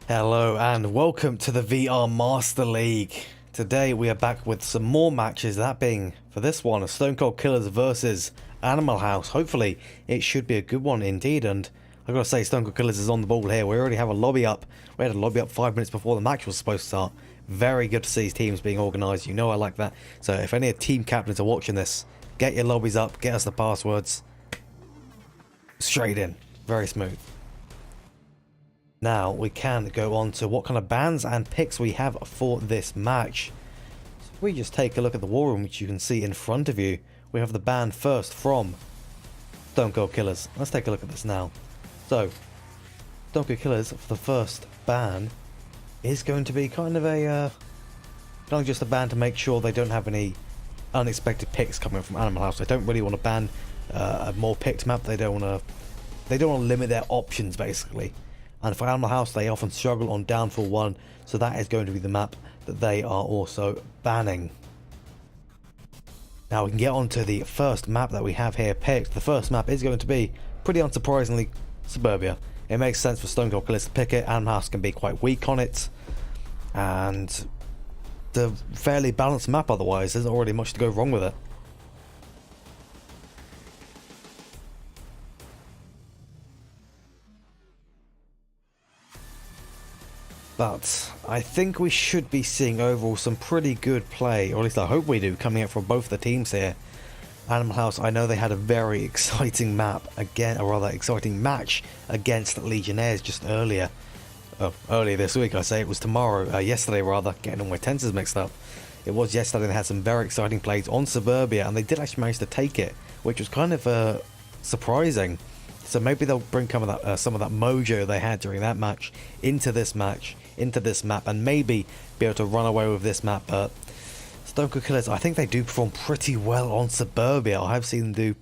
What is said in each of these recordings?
Hello and welcome to the VR Master League. Today we are back with some more matches, that being, for this one, Stone Cold Killers versus Animal House. Hopefully, it should be a good one indeed. And I gotta say, Stone Cold Killers is on the ball here. We already have a lobby up. We had a lobby up 5 minutes before the match was supposed to start. Very good to see teams being organised. You know I like that. So if any team captains are watching this, get your lobbies up, get us the passwords. Straight in. Very smooth. Now we can go on to what kind of bans and picks we have for this match. So if we just take a look at the war room, which you can see in front of you, we have the ban first from Stone Cold Killers. Let's take a look at this now. So, Stone Cold Killers for the first ban is going to be kind of a not just a ban to make sure they don't have any unexpected picks coming from Animal House. They don't really want to ban a more picked map. They don't want to limit their options basically. And for Animal House, they often struggle on Downfall 1, so that is going to be the map that they are also banning. Now we can get on to the first map that we have here picked. The first map is going to be, pretty unsurprisingly, Suburbia. It makes sense for Stone Cold Killers to pick it. Animal House can be quite weak on it, and the fairly balanced map otherwise. There's not really much to go wrong with it. But I think we should be seeing overall some pretty good play, or at least I hope we do, coming out from both the teams here. Animal House, I know they had a very exciting map again, or rather exciting match against Legionnaires just earlier. Oh, earlier this week, I say it was tomorrow, yesterday rather, getting all my tenses mixed up. It was yesterday. They had some very exciting plays on Suburbia, and they did actually manage to take it, which was kind of surprising. So maybe they'll bring some of that mojo they had during that match into this match, into this map, and maybe be able to run away with this map. But Stone Cold Killers, I think they do perform pretty well on Suburbia. I have seen them do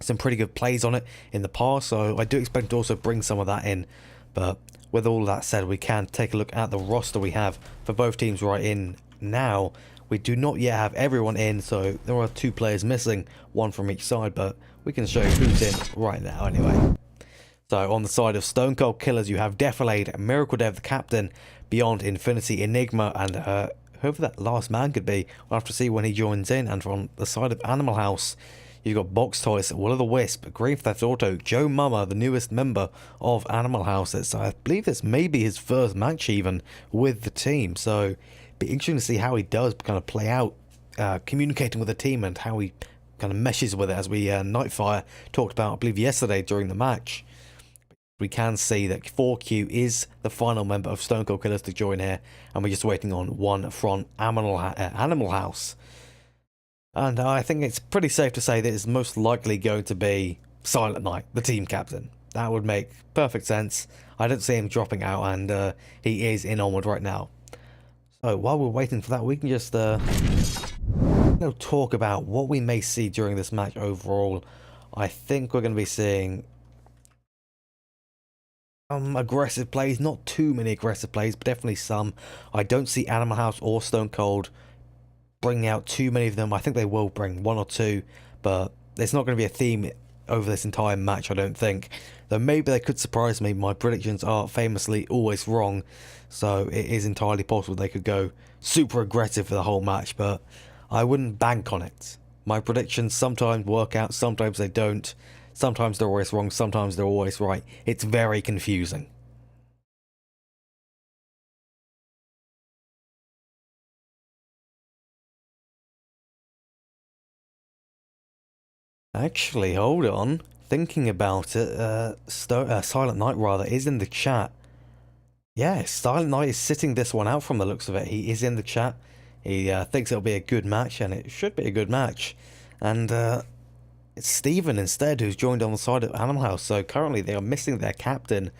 some pretty good plays on it in the past, so I do expect to also bring some of that in. But with all that said, we can take a look at the roster we have for both teams right in now. We do not yet have everyone in, so there are 2 players missing, 1 from each side, but we can show you who's in right now anyway. So on the side of Stone Cold Killers, you have Defilade, Miracle Dev, the captain, Beyond Infinity, Enigma, and whoever that last man could be. We'll have to see when he joins in. And from the side of Animal House, you've got Box Toys, Will of the Wisp, Green Theft Auto, Joe Mama, the newest member of Animal House. I believe this may be his first match even with the team, so be interesting to see how he does kind of play out communicating with the team and how he kind of meshes with it, as we Nightfire talked about, I believe, yesterday during the match. We can see that 4Q is the final member of Stone Cold Killers to join here, and we're just waiting on one from Animal House. And I think it's pretty safe to say that it's most likely going to be Silent Knight, the team captain. That would make perfect sense. I don't see him dropping out, and he is in Onward right now. So while we're waiting for that, we can just talk about what we may see during this match overall. I think we're going to be seeing aggressive plays, not too many aggressive plays, but definitely some. I don't see Animal House or Stone Cold bringing out too many of them. I think they will bring 1 or 2, but there's not going to be a theme over this entire match, I don't think. Though maybe they could surprise me. My predictions are famously always wrong, so it is entirely possible they could go super aggressive for the whole match, but I wouldn't bank on it. My predictions sometimes work out, sometimes they don't. Sometimes they're always wrong, sometimes they're always right. It's very confusing. Actually, hold on. Thinking about it, Silent Knight rather is in the chat. Yeah, Silent Knight is sitting this one out from the looks of it. He is in the chat. He thinks it'll be a good match, and it should be a good match. And it's Steven instead who's joined on the side of Animal House. So currently they are missing their captain,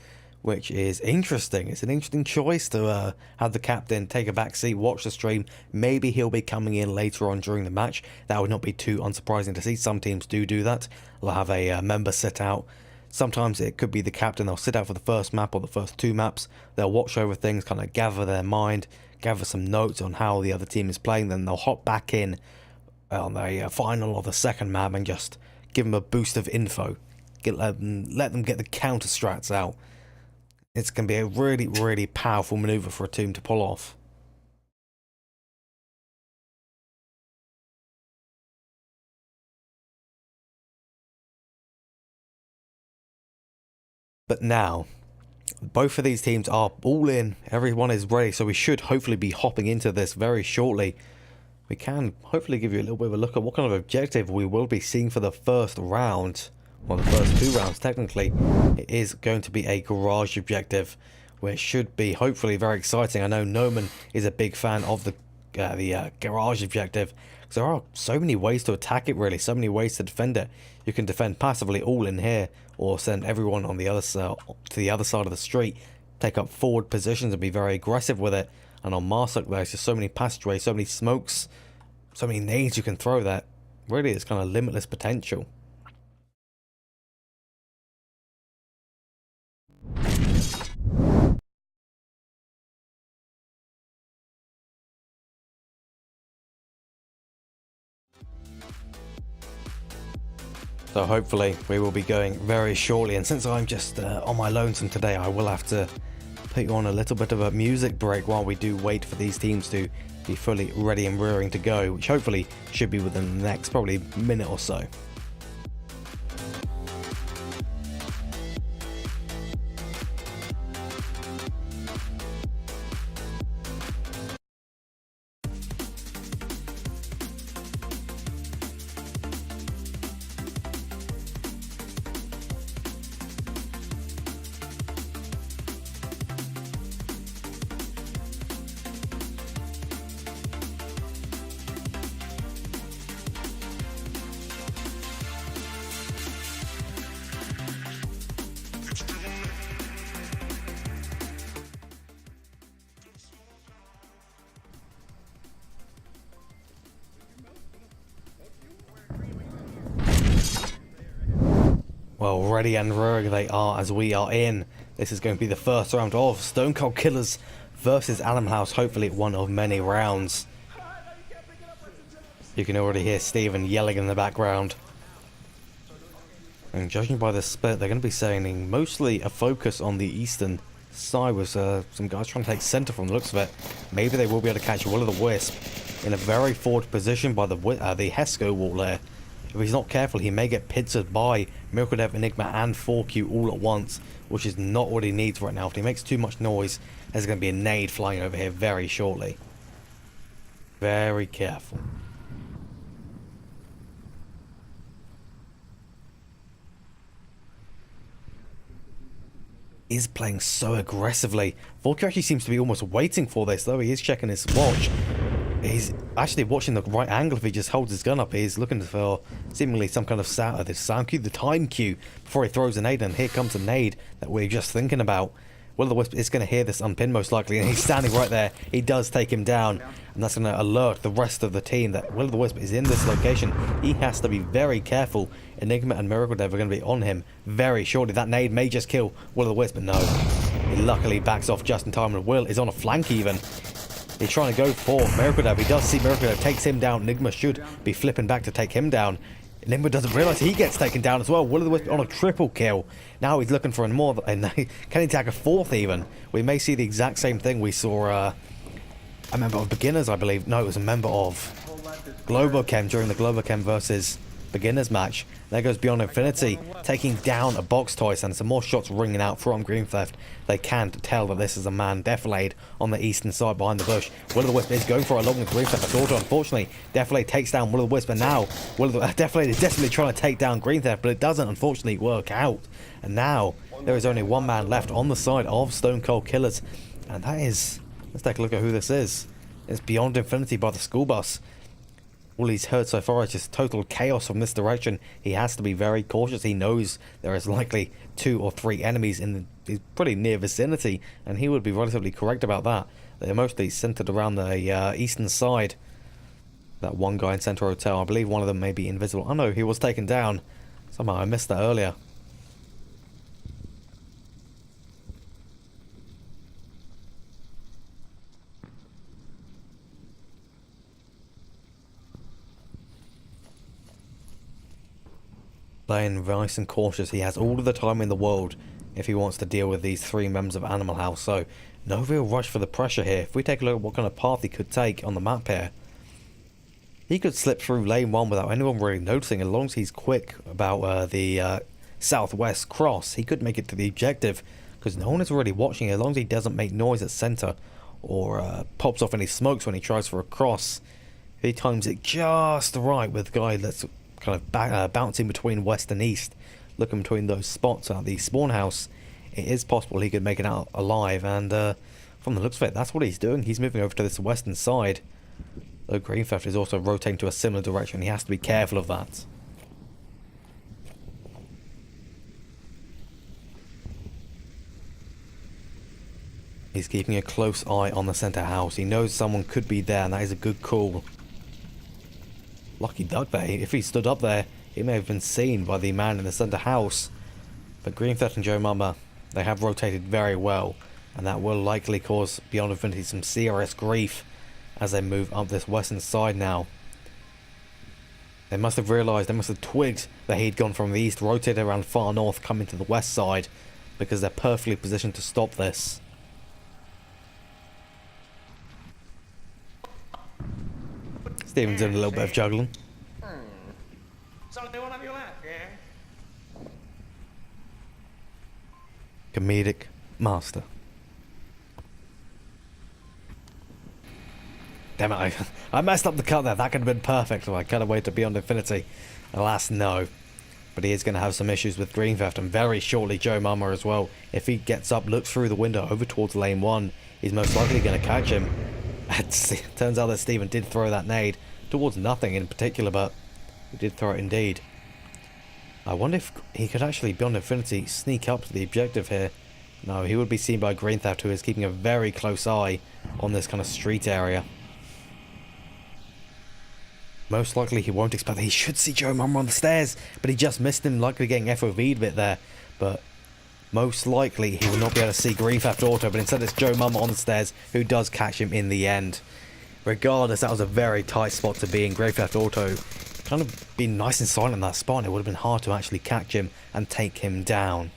which is interesting. It's an interesting choice to have the captain take a back seat, watch the stream. Maybe he'll be coming in later on during the match. That would not be too unsurprising to see. Some teams do that. They'll have a member sit out. Sometimes it could be the captain. They'll sit out for the first map or the first 2 maps. They'll watch over things, kind of gather their mind, gather some notes on how the other team is playing. Then they'll hop back in on the final or the second map and just give them a boost of info. Let them get the counter strats out. It's going to be a really, really powerful maneuver for a team to pull off. But now, both of these teams are all in. Everyone is ready. So we should hopefully be hopping into this very shortly. We can hopefully give you a little bit of a look at what kind of objective we will be seeing for the first round. Well, the first 2 rounds, technically. It is going to be a garage objective, which should be hopefully very exciting. I know Noman is a big fan of the garage objective. There are so many ways to attack it, really. So many ways to defend it. You can defend passively all in here, or send everyone on the other side to the other side of the street, take up forward positions and be very aggressive with it. And on Marsuk, there's just so many passageways, so many smokes, so many nades you can throw that really it's kind of limitless potential. So hopefully we will be going very shortly, and since I'm just on my lonesome today, I will have to put you on a little bit of a music break while we do wait for these teams to be fully ready and rearing to go, which hopefully should be within the next probably minute or so. Well, ready and roaring they are as we are in. This is going to be the first round of Stone Cold Killers versus Animal House. Hopefully one of many rounds. You can already hear Steven yelling in the background. And judging by the split, they're going to be saying mostly a focus on the eastern side with some guys trying to take center from the looks of it. Maybe they will be able to catch Will-O-The-Wisp in a very forward position by the Hesco wall there. If he's not careful, he may get pincered by Miracle Dev, Enigma, and 4Q all at once, which is not what he needs right now. If he makes too much noise, there's going to be a nade flying over here very shortly. Very careful. Is playing so aggressively. 4Q actually seems to be almost waiting for this, though. He is checking his watch. He's actually watching the right angle. If he just holds his gun up, he's looking for seemingly some kind of sound cue, the time cue, before he throws a nade. And here comes a nade that we're just thinking about. Will-O-The-Wisp is going to hear this unpin most likely, and he's standing right there. He does take him down, and that's going to alert the rest of the team that Will-O-The-Wisp is in this location. He has to be very careful. Enigma and Miracle Dev are going to be on him very shortly. That nade may just kill Will-O-The-Wisp, but no. He luckily backs off just in time, and Will is on a flank even. He's trying to go for Miracle Dev. He does see Miracle Dev, takes him down. Enigma should be flipping back to take him down. Enigma doesn't realise he gets taken down as well. Will-O-The-Wisp on a triple kill. Now he's looking for more, and can he tag a fourth even? We may see the exact same thing we saw a member of Beginners, I believe. No, it was a member of Globochem during the Globochem versus Beginners match. There goes Beyond Infinity, taking down a box toys, and some more shots ringing out from Green Theft. They can't tell that this is a man defilade on the eastern side behind the bush. Will-O-The-Wisp is going for a long Green Theft auto. Unfortunately, Defilade takes down Will-O-The-Wisp, and now Defilade is desperately trying to take down Green Theft, but it doesn't unfortunately work out. And now there is only one man left on the side of Stone Cold Killers, and that is, let's take a look at who this is. It's Beyond Infinity by the school bus. All he's heard so far is just total chaos from this direction. He has to be very cautious. He knows there is likely 2 or 3 enemies in the pretty near vicinity, and he would be relatively correct about that. They're mostly centered around the eastern side. That one guy in Central Hotel, I believe one of them may be invisible. Oh no, he was taken down. Somehow I missed that earlier. Playing nice and cautious. He has all of the time in the world if he wants to deal with these 3 members of Animal House, so no real rush for the pressure here. If we take a look at what kind of path he could take on the map here, he could slip through lane 1 without anyone really noticing, as long as he's quick about the southwest cross, he could make it to the objective, because no one is really watching. As long as he doesn't make noise at center or pops off any smokes when he tries for a cross, if he times it just right with the guy that's kind of bouncing between west and east, looking between those spots at the spawn house, it is possible he could make it out alive. And from the looks of it, that's what he's doing. He's moving over to this western side. Though Green Theft is also rotating to a similar direction. He has to be careful of that. He's keeping a close eye on the center house. He knows someone could be there, and that is a good call. Lucky duck there. If he stood up there, he may have been seen by the man in the center house. But Green Theft and Joe Mama, they have rotated very well, and that will likely cause Beyond Infinity some serious grief as they move up this western side now. They must have realised, they must have twigged that he'd gone from the east, rotated around far north, coming to the west side, because they're perfectly positioned to stop this. Steven's doing a little bit of juggling. Comedic master. Damn it, I messed up the cut there. That could have been perfect. So I cut away to Beyond Infinity. Alas, no. But he is going to have some issues with Green Theft, and very shortly Joe Mama as well. If he gets up, looks through the window over towards lane 1, he's most likely going to catch him. It turns out that Steven did throw that nade towards nothing in particular, but he did throw it indeed. I wonder if he could actually, Beyond Infinity, sneak up to the objective here. No, he would be seen by Green Theft, who is keeping a very close eye on this kind of street area. Most likely he won't expect that. He should see Joe Mama on the stairs, but he just missed him, likely getting FOV'd a bit there. But most likely he will not be able to see Green Theft Auto, but instead it's Joe Mama on the stairs who does catch him in the end. Regardless, that was a very tight spot to be in. Green Theft Auto kind of been nice and silent in that spot, and it would have been hard to actually catch him and take him down.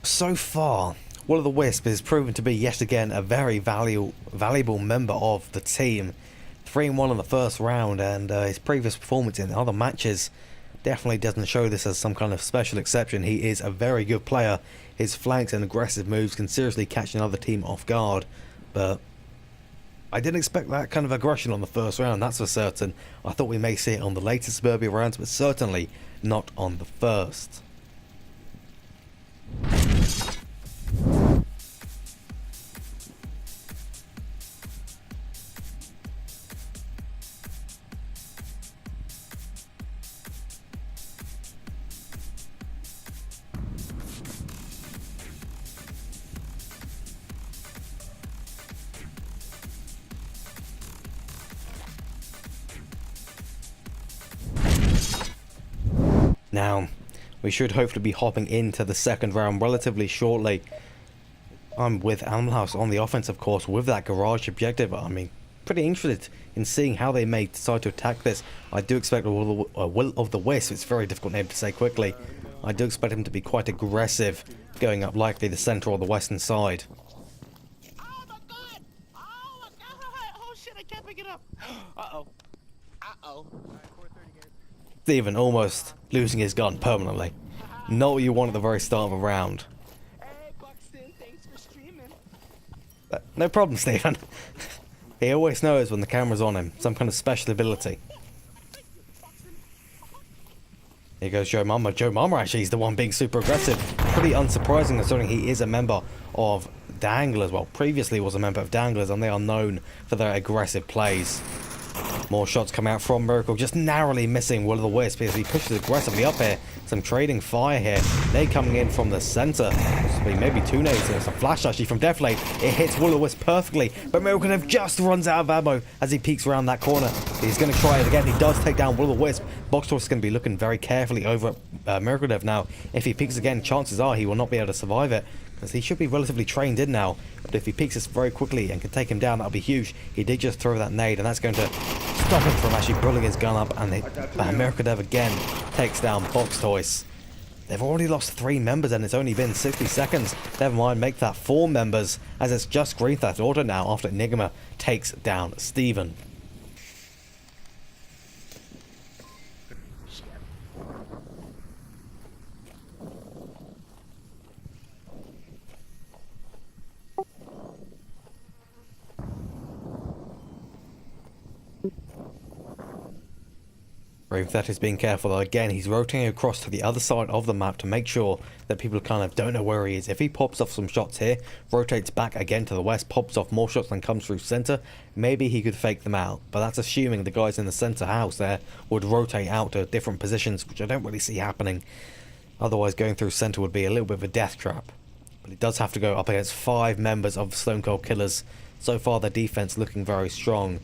So far, Will of the Wisp is proven to be yet again a very valuable member of the team. 3-1 in the first round, and his previous performance in other matches definitely doesn't show this as some kind of special exception. He is a very good player. His flanks and aggressive moves can seriously catch another team off guard, but I didn't expect that kind of aggression on the first round, that's for certain. I thought we may see it on the later Suburbia rounds, but certainly not on the first. Now, we should hopefully be hopping into the second round relatively shortly. I'm with Animal House on the offense, of course, with that garage objective. I mean, pretty interested in seeing how they may decide to attack this. I do expect Will of the Wisp, it's a very difficult name to say quickly. I do expect him to be quite aggressive, going up likely the center or the western side. Oh my god! Oh my god! Oh shit, I can't pick it up! Uh-oh. Uh-oh. Steven almost losing his gun permanently. Not what you want at the very start of a round. Hey, Buxton, thanks for streaming. No problem, Steven. He always knows when the camera's on him. Some kind of special ability. Here goes Joe Mama. Joe Mama actually is the one being super aggressive. Pretty unsurprising considering he is a member of Danglers. Well, previously was a member of Danglers, and they are known for their aggressive plays. More shots come out from Miracle, just narrowly missing Will of the Wisp as he pushes aggressively up here. Some trading fire here. They coming in from the center. Maybe two nades. There's a flash actually from Deflate. It hits Will of the Wisp perfectly, but Miracle just runs out of ammo as he peeks around that corner. He's going to try it again. He does take down Will of the Wisp. BuxtonWater is going to be looking very carefully over Miracle Dev now. If he peeks again, chances are he will not be able to survive it, because he should be relatively trained in now. But if he peeks this very quickly and can take him down, that'll be huge. He did just throw that nade, and that's going to stop him from actually pulling his gun up, and Miracle Dev again takes down BuxtonWater. They've already lost 3 members and it's only been 60 seconds. Never mind, make that 4 members, as it's just Green Theft Auto now after Enigma takes down Steven. Green Theft is being careful though. Again, he's rotating across to the other side of the map to make sure that people kind of don't know where he is. If he pops off some shots here, rotates back again to the west, pops off more shots and comes through center, maybe he could fake them out. But that's assuming the guys in the center house there would rotate out to different positions, which I don't really see happening. Otherwise, going through center would be a little bit of a death trap. But he does have to go up against 5 members of Stone Cold Killers. So far, their defense looking very strong.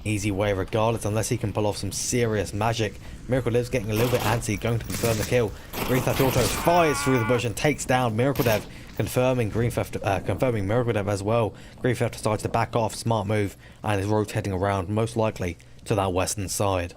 Easy way regardless, unless he can pull off some serious magic. Miracle Dev's getting a little bit antsy, going to confirm the kill. Green Theft Auto fires through the bush and takes down Miracle Dev, confirming Miracle Dev as well. Green Theft decides to back off, smart move, and is rotating around, most likely to that western side.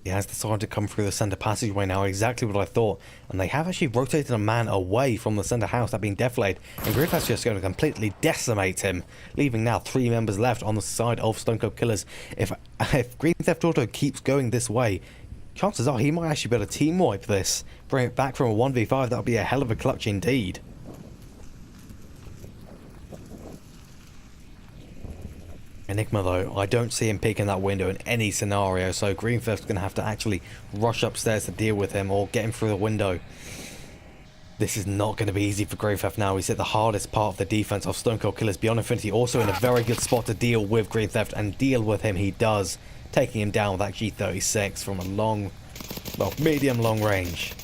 He has decided to come through the center passageway now, exactly what I thought. And they have actually rotated a man away from the center house that being deflated. And Griffith's just going to completely decimate him, leaving now 3 members left on the side of Stone Cold Killers. If Green Theft Auto keeps going this way, chances are he might actually be able to team wipe this. Bring it back from a 1v5, that would be a hell of a clutch indeed. Enigma though, I don't see him peeking that window in any scenario, so Green Theft's going to have to actually rush upstairs to deal with him or get him through the window. This is not going to be easy for Green Theft now. He's hit the hardest part of the defense of Stone Cold Killers. Beyond Infinity also in a very good spot to deal with Green Theft, and deal with him he does, taking him down with that G36 from a long, well, medium long range.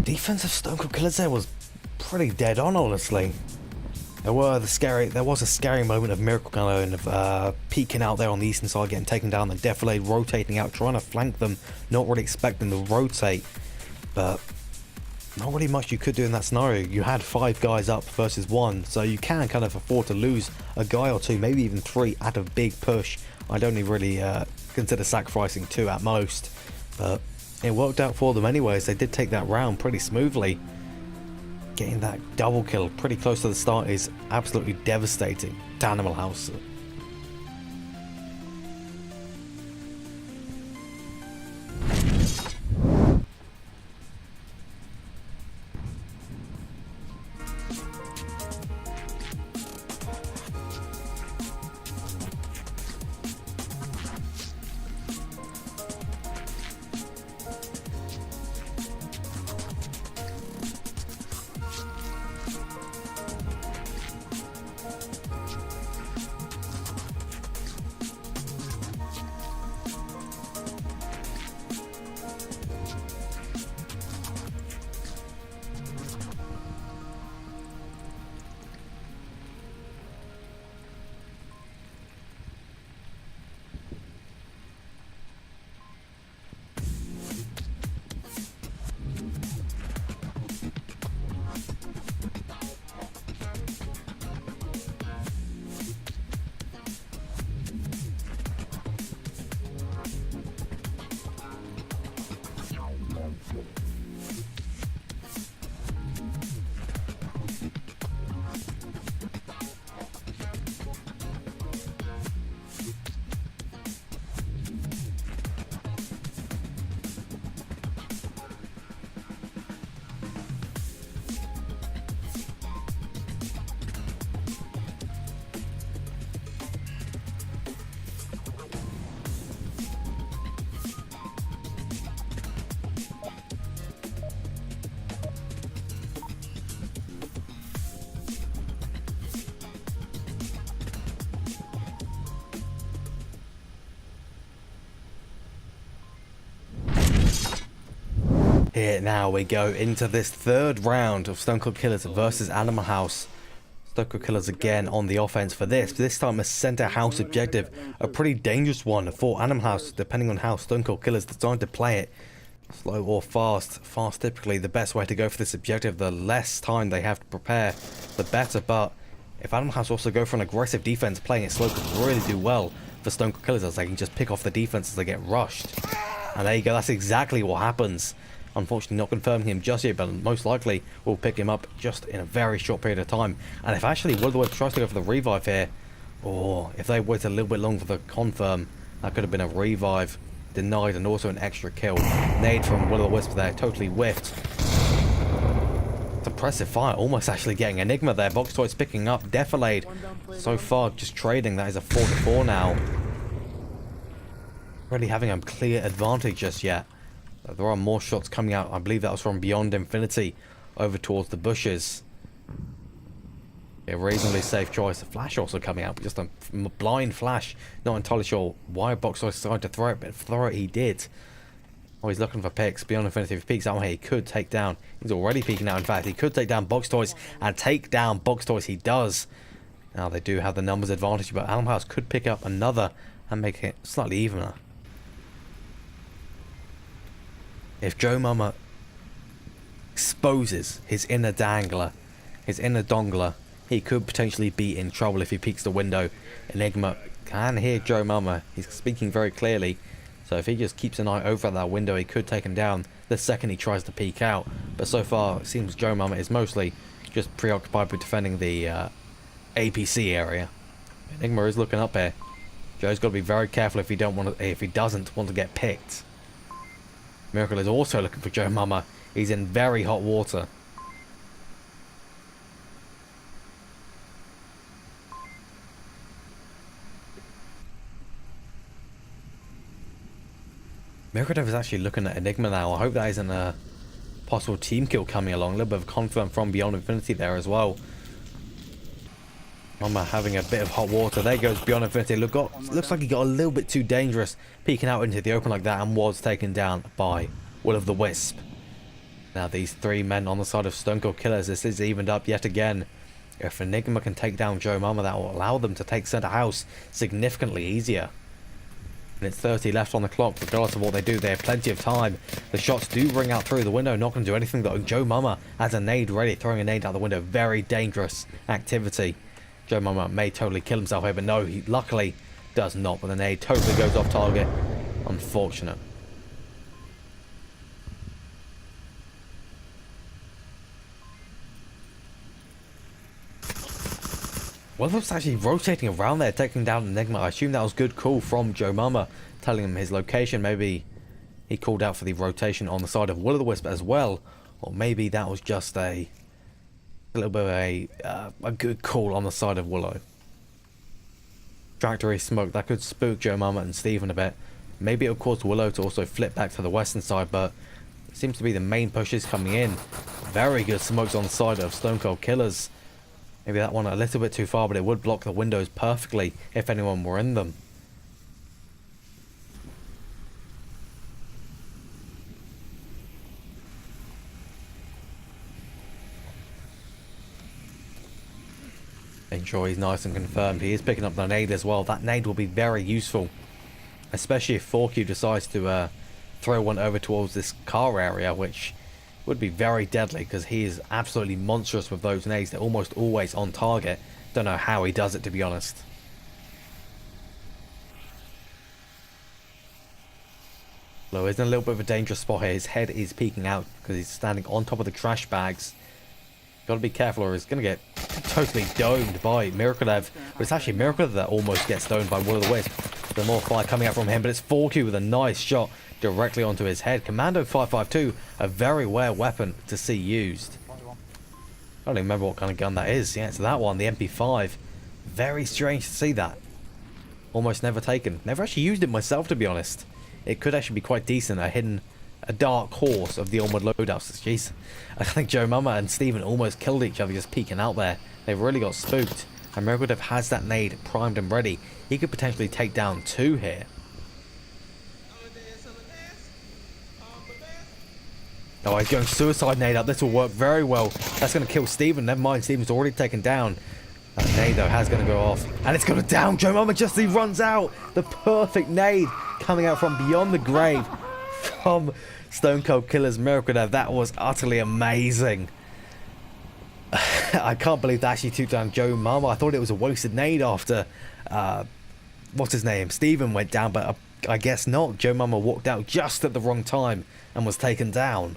Defense of Stone Cold Killers there was pretty dead on, honestly. There was a scary moment of Miracle kind of peeking out there on the eastern side, getting taken down, then Defilade rotating out, trying to flank them, not really expecting to rotate, but not really much you could do in that scenario. You had 5 guys up versus 1, so you can kind of afford to lose a guy or 2, maybe even 3 at a big push. I don't even really consider sacrificing 2 at most, but it worked out for them anyways. They did take that round pretty smoothly. Getting that double kill pretty close to the start is absolutely devastating to Animal House. Here now we go into this 3rd round of Stone Cold Killers versus Animal House. Stoker Killers again on the offense for this. This time a center house objective. A pretty dangerous one for Animal House, depending on how Stone Cold Killers decide to play it. Slow or fast. Fast typically the best way to go for this objective. The less time they have to prepare, the better. But if Animal House also go for an aggressive defense, playing it slow could really do well for Stone Cold Killers, as they can just pick off the defense as they get rushed. And there you go, that's exactly what happens. Unfortunately not confirming him just yet, but most likely we'll pick him up just in a very short period of time. And if actually Will of the Wisp tries to go for the revive here, or if they wait a little bit long for the confirm, that could have been a revive denied and also an extra kill. Nade from Will of the Wisp there, totally whiffed. Suppressive fire, almost actually getting Enigma there. BuxtonWater's picking up, Defilade so far just trading. That is a 4-4 now. Really having a clear advantage just yet. There are more shots coming out. I believe that was from Beyond Infinity over towards the bushes. A reasonably safe choice. A flash also coming out, but just a blind flash. Not entirely sure why BuxtonWater decided to throw it, but throw it he did. Oh, he's looking for picks. Beyond Infinity, if he peeks out here, he could take down. He's already peeking out, in fact. He could take down BuxtonWater, and take down BuxtonWater he does. Now they do have the numbers advantage, but Animal House could pick up another and make it slightly evener. If Joe Mama exposes his inner dangler, his inner dongler, he could potentially be in trouble if he peeks the window. Enigma can hear Joe Mama. He's speaking very clearly. So if he just keeps an eye over at that window, he could take him down the second he tries to peek out. But so far, it seems Joe Mama is mostly just preoccupied with defending the APC area. Enigma is looking up here. Joe's got to be very careful if he doesn't want to get picked. Miracle is also looking for Joe Mama. He's in very hot water. Miracle is actually looking at Enigma now. I hope that isn't a possible team kill coming along. A little bit of confirm from Beyond Infinity there as well. Mama having a bit of hot water. There goes Beyond Infinity. Looks like he got a little bit too dangerous peeking out into the open like that and was taken down by Will of the Wisp. Now these three men on the side of Stone Cold Killers. This is evened up yet again. If Enigma can take down Joe Mama, that will allow them to take center house significantly easier. And it's 30 left on the clock. Regardless of what they do, they have plenty of time. The shots do ring out through the window. Not going to do anything though. Joe Mama has a nade ready. Throwing a nade out the window. Very dangerous activity. Joe Mama may totally kill himself here, but no, he luckily does not. But the nade totally goes off target. Unfortunate. Well, was actually rotating around there, taking down Enigma. I assume that was good call from Joe Mama, telling him his location. Maybe he called out for the rotation on the side of Will of the Wisp as well, or maybe that was just a little bit of a good call on the side of Willow. Tractory smoke, that could spook Joe Mama and Steven a bit. Maybe it'll cause Willow to also flip back to the western side, but it seems to be the main pushes coming in. Very good smokes on the side of Stone Cold Killers. Maybe that one a little bit too far, but it would block the windows perfectly if anyone were in them. Ensure he's nice and confirmed. He is picking up the nade as well. That nade will be very useful, especially if 4Q decides to throw one over towards this car area, which would be very deadly because he is absolutely monstrous with those nades. They're almost always on target. Don't know how he does it, to be honest. Low is in a little bit of a dangerous spot here. His head is peeking out because he's standing on top of the trash bags. Got to be careful or he's going to get totally domed by Miraclev. But it's actually Miraclev that almost gets domed by Will of the Wisp. The more fire coming out from him, but it's 4Q with a nice shot directly onto his head. Commando 552, a very rare weapon to see used. I don't even remember what kind of gun that is. Yeah, it's that one, the MP5. Very strange to see that. Almost never taken. Never actually used it myself, to be honest. It could actually be quite decent, a dark horse of the Onward loadouts. Jeez. I think Joe Mama and Steven almost killed each other just peeking out there. They've really got spooked. And Miraglev has that nade primed and ready. He could potentially take down two here. Oh, he's going suicide nade up. This will work very well. That's going to kill Steven. Never mind, Steven's already taken down. That nade though has going to go off, and it's going to down. Joe Mama just he runs out. The perfect nade coming out from beyond the grave from Stone Cold Killer's Miracle. Now that was utterly amazing. I can't believe they actually took down Joe Mama. I thought it was a wasted nade after what's his name, Steven went down, but I guess not. Joe Mama walked out just at the wrong time and was taken down.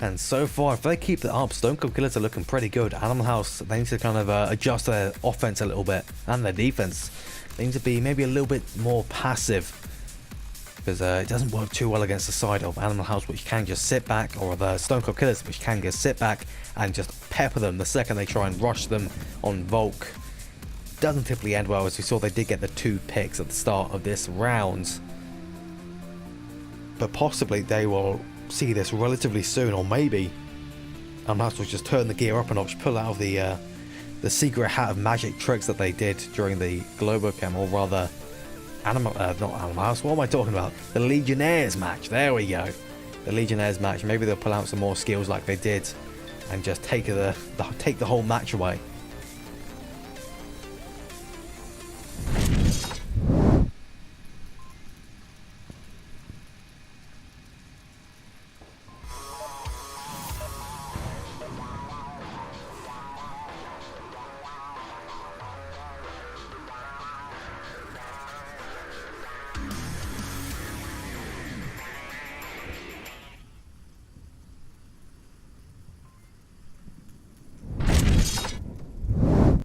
And so far, if they keep it up, Stone Cold Killers are looking pretty good. Animal House, they need to kind of adjust their offense a little bit and their defense. They need to be maybe a little bit more passive, because it doesn't work too well against the side of Animal House, which can just sit back, or the Stone Cold Killers, which can just sit back and just pepper them the second they try and rush them on Volk. Doesn't typically end well, as we saw they did get the 2 picks at the start of this round. But possibly they will see this relatively soon, or maybe Animal House will just turn the gear up a notch, pull out of the secret hat of magic tricks that they did during the Globocam, or rather not Animal House, what am I talking about? The Legionnaires match, there we go. The Legionnaires match, maybe they'll pull out some more skills like they did and just take the whole match away.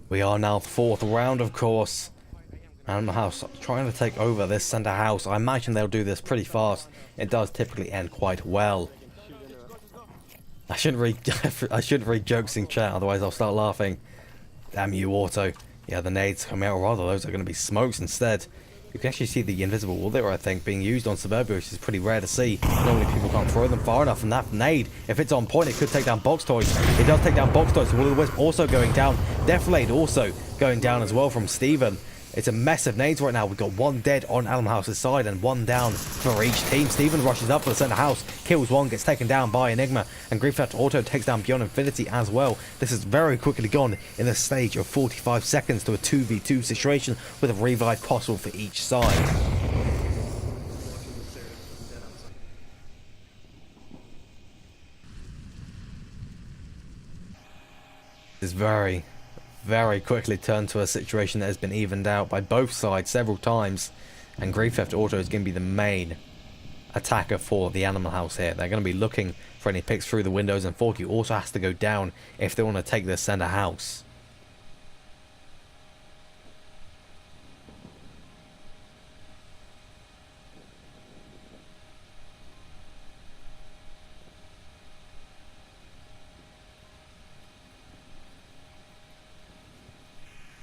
We are now 4th round, of course. Animal House trying to take over this center house. I imagine they'll do this pretty fast. It does typically end quite well. I shouldn't read jokes in chat, otherwise I'll start laughing. Damn you, Auto. Yeah, the nades coming out, or rather those are going to be smokes instead. You can actually see the invisible wall there, I think, being used on Suburbia, which is pretty rare to see. Normally people can't throw them far enough, and that nade, if it's on point, it could take down Box Toys. It does take down Box Toys. Will of the Wisp also going down. Deflate also going down as well from Steven. It's a mess of nades right now. We've got 1 dead on Animal House's side and 1 down for each team. Steven rushes up for the center house, kills 1, gets taken down by Enigma, and Grief Theft Auto takes down Beyond Infinity as well. This is very quickly gone in a stage of 45 seconds to a 2v2 situation with a revive possible for each side. This is very quickly turned to a situation that has been evened out by both sides several times, and Grief Theft Auto is going to be the main attacker for the Animal House here. They're going to be looking for any picks through the windows, and Forky also has to go down if they want to take this center house.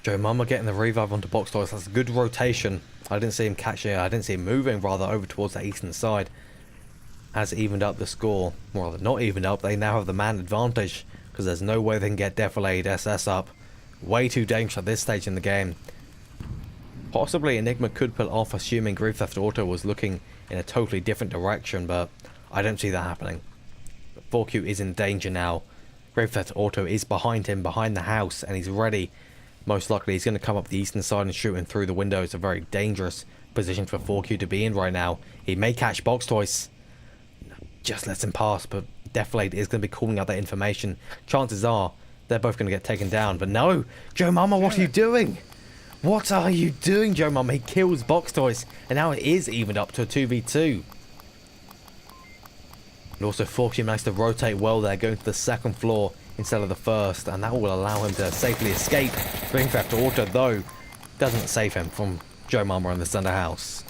Joe Mama getting the revive onto Box Toys. That's a good rotation. I didn't see him catching it. I didn't see him moving rather over towards the eastern side. Has evened up the score. Well, rather not evened up. They now have the man advantage because there's no way they can get Defilade SS up. Way too dangerous at this stage in the game. Possibly Enigma could pull off, assuming Grief Theft Auto was looking in a totally different direction, but I don't see that happening. 4Q is in danger now. Grief Theft Auto is behind him, behind the house, and he's ready. Most likely he's going to come up the eastern side and shoot him through the window. It's a very dangerous position for 4Q to be in right now. He may catch Box Toys. Just lets him pass, but Deflate is going to be calling out that information. Chances are they're both going to get taken down. But no! Joe Mama, what are you doing? What are you doing, Joe Mama? He kills Box Toys, and now it is evened up to a 2v2. And also 4Q managed to rotate well there, going to the 2nd floor instead of the 1st, and that will allow him to safely escape. Grief Theft Auto, though, doesn't save him from Joe Mama in the center house.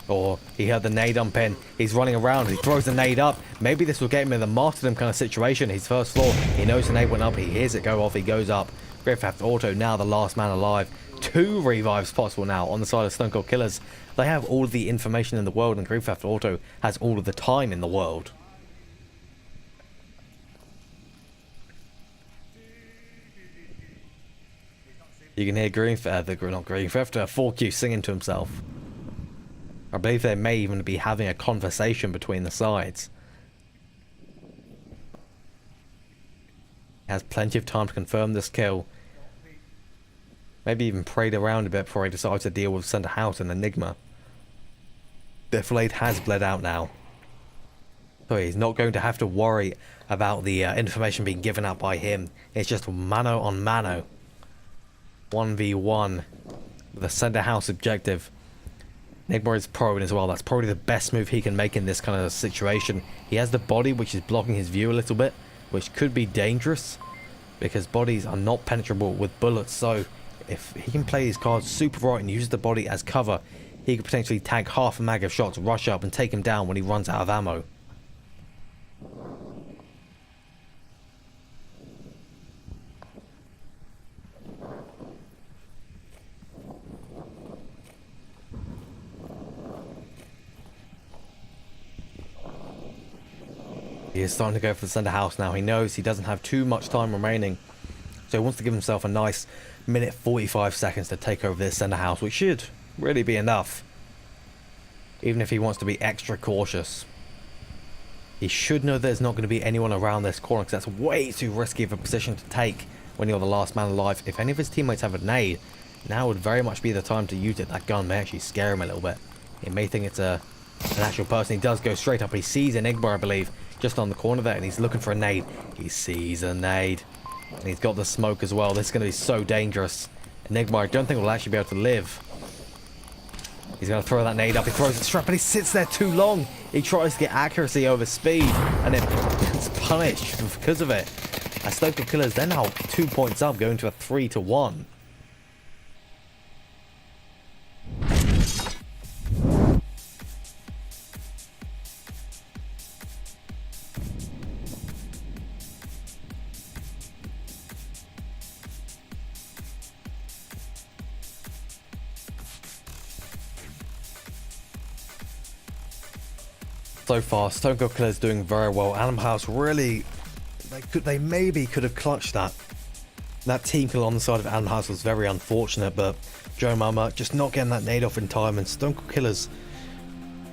Or he heard the nade on pin. He's running around. He throws the nade up. Maybe this will get him in the martyrdom kind of situation. His 1st floor. He knows the nade went up. He hears it go off. He goes up. Grief Theft Auto now the last man alive. 2 revives possible now on the side of Stone Cold Killers. They have all of the information in the world, and Grief Theft Auto has all of the time in the world. You can hear not Greentheft, 4Q singing to himself. I believe they may even be having a conversation between the sides. He has plenty of time to confirm this kill. Maybe even prayed around a bit before he decides to deal with Center House and Enigma. The Blade has bled out now. So he's not going to have to worry about the information being given out by him. It's just mano on mano. 1v1 with a Center House objective. Enigma is probing as well. That's probably the best move he can make in this kind of situation. He has the body which is blocking his view a little bit, which could be dangerous because bodies are not penetrable with bullets. So if he can play his cards super right and use the body as cover, he could potentially tag half a mag of shots, rush up and take him down when he runs out of ammo. He is starting to go for the Center House now. He knows he doesn't have too much time remaining, so he wants to give himself a nice minute 45 seconds to take over this Center House, which should really be enough, even if he wants to be extra cautious. He should know there's not going to be anyone around this corner, because that's way too risky of a position to take when you're the last man alive. If any of his teammates have a nade, now would very much be the time to use it. That gun may actually scare him a little bit. He may think it's an actual person. He does go straight up. He sees Enigma, I believe, just on the corner there, and he's looking for a nade. He sees a nade, and he's got the smoke as well. This is going to be so dangerous. Enigma, I don't think will actually be able to live. He's going to throw that nade up. He throws it straight, but he sits there too long. He tries to get accuracy over speed, and it gets punished because of it. As Stoker Killers, they're now 2 points up, going to a 3-1. So far, Stone Cold Killer's doing very well. Animal House really, they maybe could have clutched that. That team kill on the side of Animal House was very unfortunate, but Joe Mama just not getting that nade off in time, and Stone Cold Killers,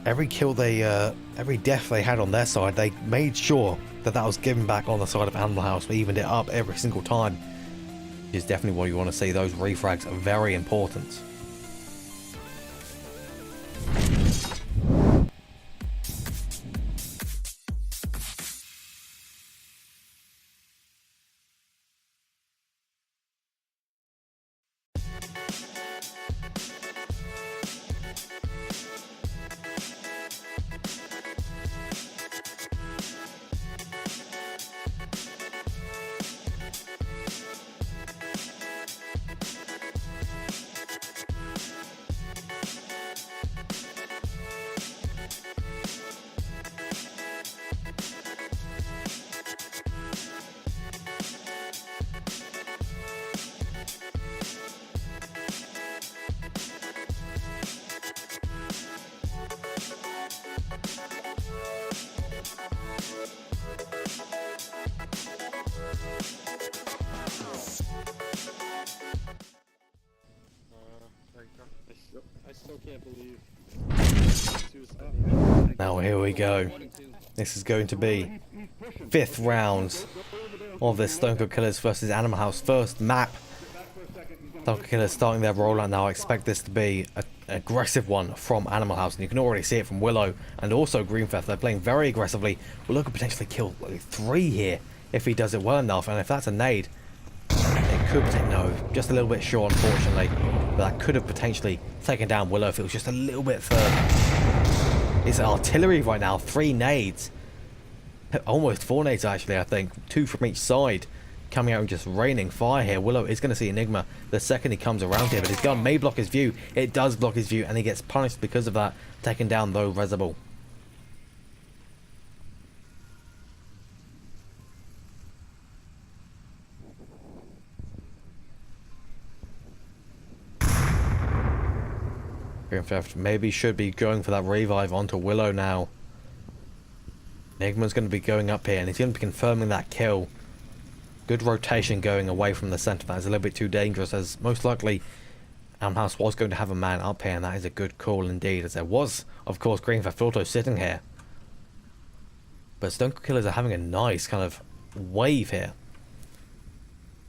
every death they had on their side, they made sure that was given back on the side of Animal House. They evened it up every single time. Which is definitely what you want to see. Those refrags are very important. I still can't believe. Now here we go. This is going to be 5th round of this Stone Cold Killers versus Animal House first map. Stone Cold Killers starting their rollout now. I expect this to be an aggressive one from Animal House, and you can already see it from Willow and also Greentheft. They're playing very aggressively. Willow could potentially kill 3 here if he does it well enough, and if that's a nade, it could potentially, no, just a little bit short unfortunately, but that could have potentially taken down Willow if it was just a little bit further. It's artillery right now, 3 nades, almost 4 nades actually, I think, 2 from each side, coming out and just raining fire here. Willow is going to see Enigma the second he comes around here, but his gun may block his view. It does block his view, and he gets punished because of that, taking down though Reservoir. Greentheft maybe should be going for that revive onto Willow now. Enigma's going to be going up here, and he's going to be confirming that kill. Good rotation going away from the center. That is a little bit too dangerous, as most likely House was going to have a man up here, and that is a good call indeed, as there was, of course, Green Theft Auto sitting here. But Stone Cold Killers are having a nice kind of wave here.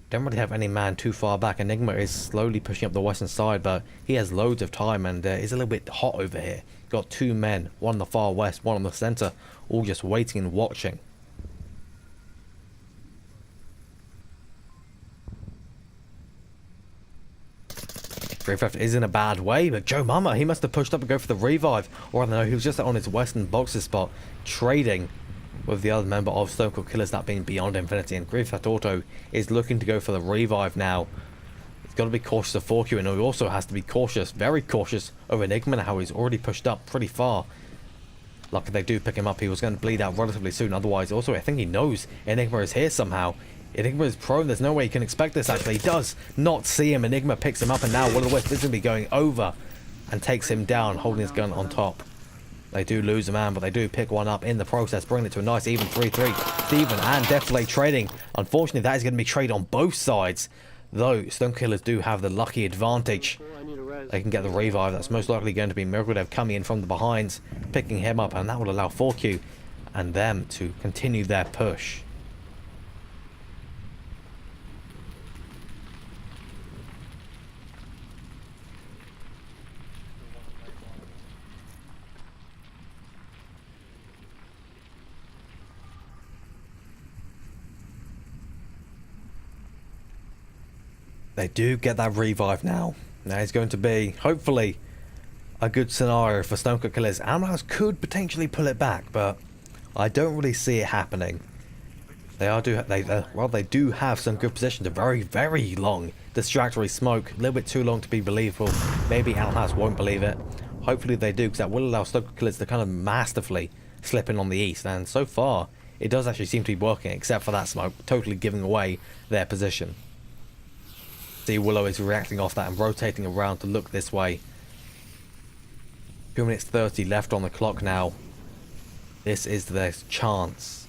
Don't really have any man too far back. Enigma is slowly pushing up the western side, but he has loads of time and is a little bit hot over here. Got two men, one on the far west, one on the center, all just waiting and watching. Green Theft is in a bad way, but Joe Mama, he must have pushed up and go for the revive. Or I don't know, he was just on his western boxer spot, trading with the other member of Stone Cold Killers, that being Beyond Infinity. And Green Theft Auto is looking to go for the revive now. He's got to be cautious of 4Q, and he also has to be cautious, very cautious, of Enigma now. He's already pushed up pretty far. Lucky they do pick him up. He was going to bleed out relatively soon. Otherwise, also, I think he knows Enigma is here somehow. Enigma is prone. There's no way he can expect this, actually. He does not see him. Enigma picks him up, and now Will of the Wisp is going to be going over and takes him down, holding his gun on top. They do lose a man, but they do pick one up in the process, bringing it to a nice even 3-3. Steven and Deflate trading. Unfortunately, that is going to be trade on both sides, though Stone Killers do have the lucky advantage. They can get the revive. That's most likely going to be Miracle Dev coming in from the behinds, picking him up, and that will allow 4Q and them to continue their push. They do get that revive now. Now it's going to be, hopefully, a good scenario for Stone Cold Killers. Animal House could potentially pull it back, but I don't really see it happening. They do have some good positions. A very, very long distractory smoke. A little bit too long to be believable. Maybe Animal House won't believe it. Hopefully they do, because that will allow Stone Cold Killers to kind of masterfully slip in on the east. And so far, it does actually seem to be working, except for that smoke, totally giving away their position. See, Willow is reacting off that and rotating around to look this way. 2 minutes 30 left on the clock now. This is their chance.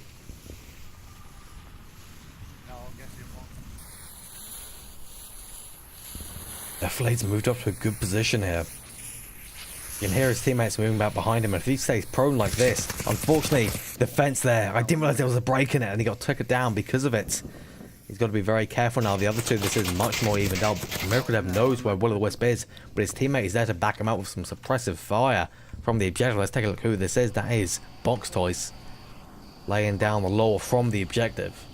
Deflate's moved up to a good position here. You can hear his teammates moving back behind him, and if he stays prone like this, unfortunately, the fence there, I didn't realize there was a break in it, and he got taken down because of it. He's got to be very careful now. The other two, this is much more evened out. Miracle Dev knows where Will of the Wisp is, but his teammate is there to back him up with some suppressive fire from the objective. Let's take a look who this is. That is Box Toys, laying down the law from the objective.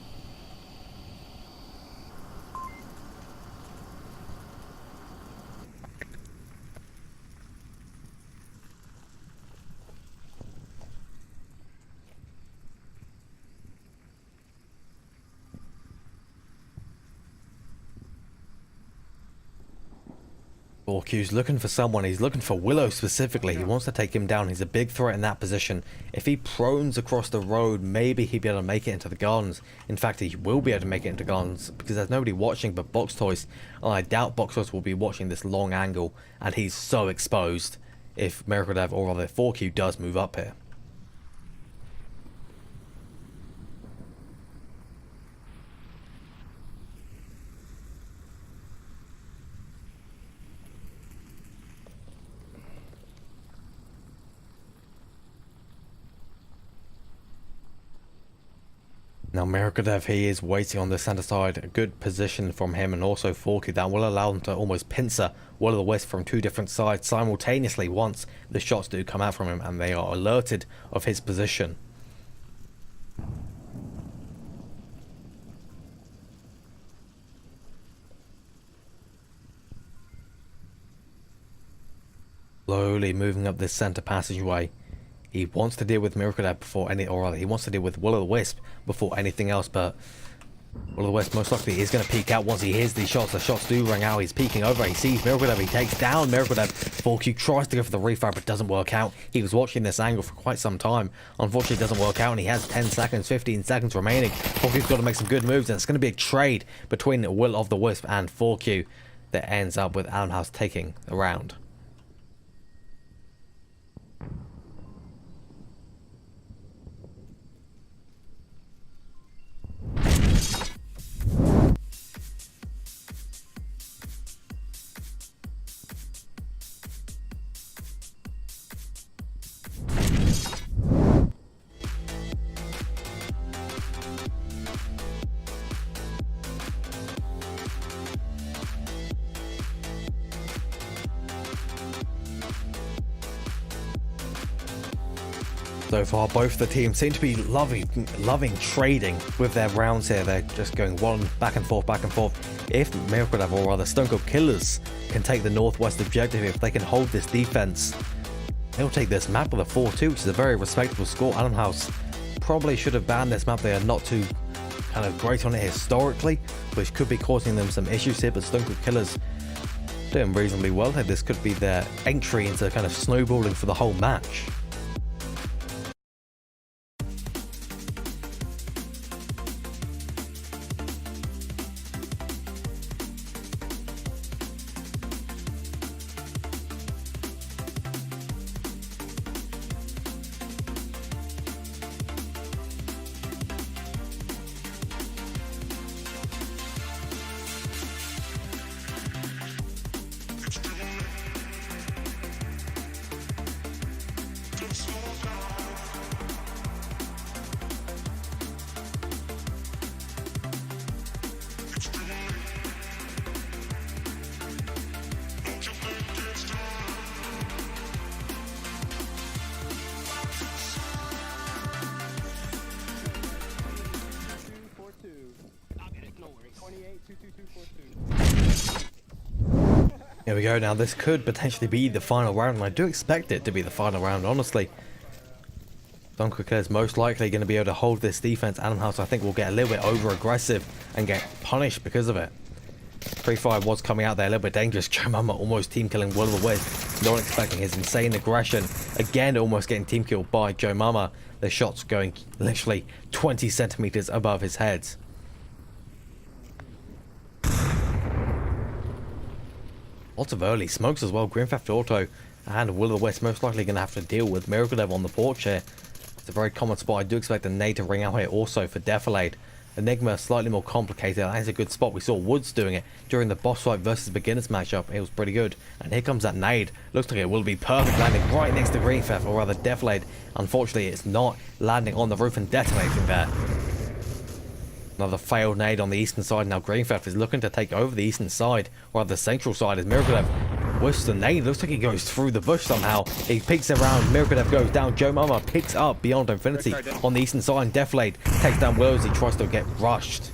Q's looking for someone. He's looking for Willow specifically. He wants to take him down. He's a big threat in that position. If he prones across the road, maybe he'll be able to make it into the gardens. In fact, he will be able to make it into gardens because there's nobody watching but Box Toys. And I doubt Box Toys will be watching this long angle, and he's so exposed if Miracle Dev, or rather 4Q, does move up here. Now Miracle Dev, he is waiting on the center side. A good position from him, and also 4Q. That will allow him to almost pincer Will of the Wisp from two different sides simultaneously once the shots do come out from him and they are alerted of his position. Slowly moving up this center passageway. He wants to deal with Miracle Dev before any, or rather, he wants to deal with Will of the Wisp before anything else, but Will of the Wisp most likely is going to peek out once he hears these shots. The shots do ring out. He's peeking over. He sees Miracle Dev. He takes down Miracle Dev. 4Q tries to go for the refire, but doesn't work out. He was watching this angle for quite some time. Unfortunately, it doesn't work out, and he has 10 seconds, 15 seconds remaining. 4Q's got to make some good moves, and it's going to be a trade between Will of the Wisp and 4Q that ends up with Animal House taking the round. So far, both the teams seem to be loving trading with their rounds here. They're just going one back and forth, back and forth. If Miracle Lab, or rather Stone Cold Killers, can take the northwest objective, if they can hold this defense, they'll take this map with a 4-2, which is a very respectable score. Animal House probably should have banned this map. They are not too kind of great on it historically, which could be causing them some issues here, but Stone Cold Killers doing reasonably well here. This could be their entry into kind of snowballing for the whole match. Here we go. Now this could potentially be the final round, and I do expect it to be the final round, honestly. Stone Cold Killers most likely going to be able to hold this defense. Animal House, I think, will get a little bit over aggressive and get punished because of it. Free Fire was coming out there a little bit dangerous. Joe Mama almost team killing Will of the Wisp. Not expecting his insane aggression. Again, almost getting team killed by Joe Mama. The shots going literally 20 centimeters above his head. Lots of early smokes as well. Green Theft Auto and Will of the Wisp most likely going to have to deal with Miracle Dev on the porch here. It's a very common spot. I do expect a nade to ring out here also for Defilade. Enigma slightly more complicated. That is a good spot. We saw Woods doing it during the boss fight versus beginners matchup. It was pretty good. And here comes that nade. Looks like it will be perfect, landing right next to Green Theft, or rather Defilade. Unfortunately, it's not landing on the roof and detonating there. Another failed nade on the eastern side. Now Green Theft is looking to take over the eastern side, while the central side is Miracle Dev. Whiffs the nade. Looks like he goes through the bush somehow. He peeks around. Miracle Dev goes down. Joe Mama picks up Beyond Infinity on the eastern side. Defilade takes down Willows. He tries to get rushed.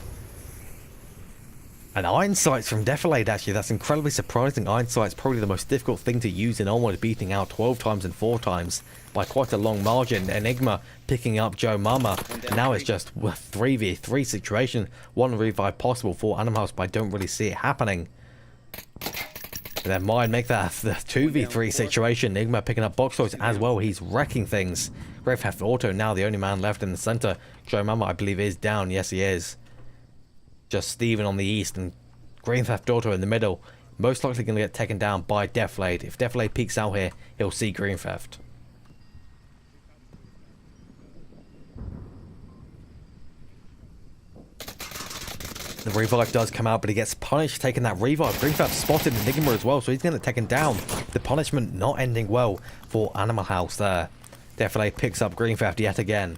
And Iron Sights from Defilade, actually. That's incredibly surprising. Iron Sights probably the most difficult thing to use in Onward, beating out 12 times and 4 times by quite a long margin. Enigma picking up Joe Mama. Now it's just a 3v3 situation. One revive possible for Animal House, but I don't really see it happening. They might make that the 2v3 situation. Enigma picking up box toys as well. He's wrecking things. Grave Theft Auto now the only man left in the center. Joe Mama, I believe, is down. Yes, he is. Just Steven on the east and Green Theft Auto in the middle. Most likely going to get taken down by Defilade. If Defilade peeks out here, he'll see Green Theft. The revive does come out, but he gets punished taking that revive. Green Theft spotted Enigma as well, so he's going to take him down. The punishment not ending well for Animal House there. Defilade picks up Green Theft yet again.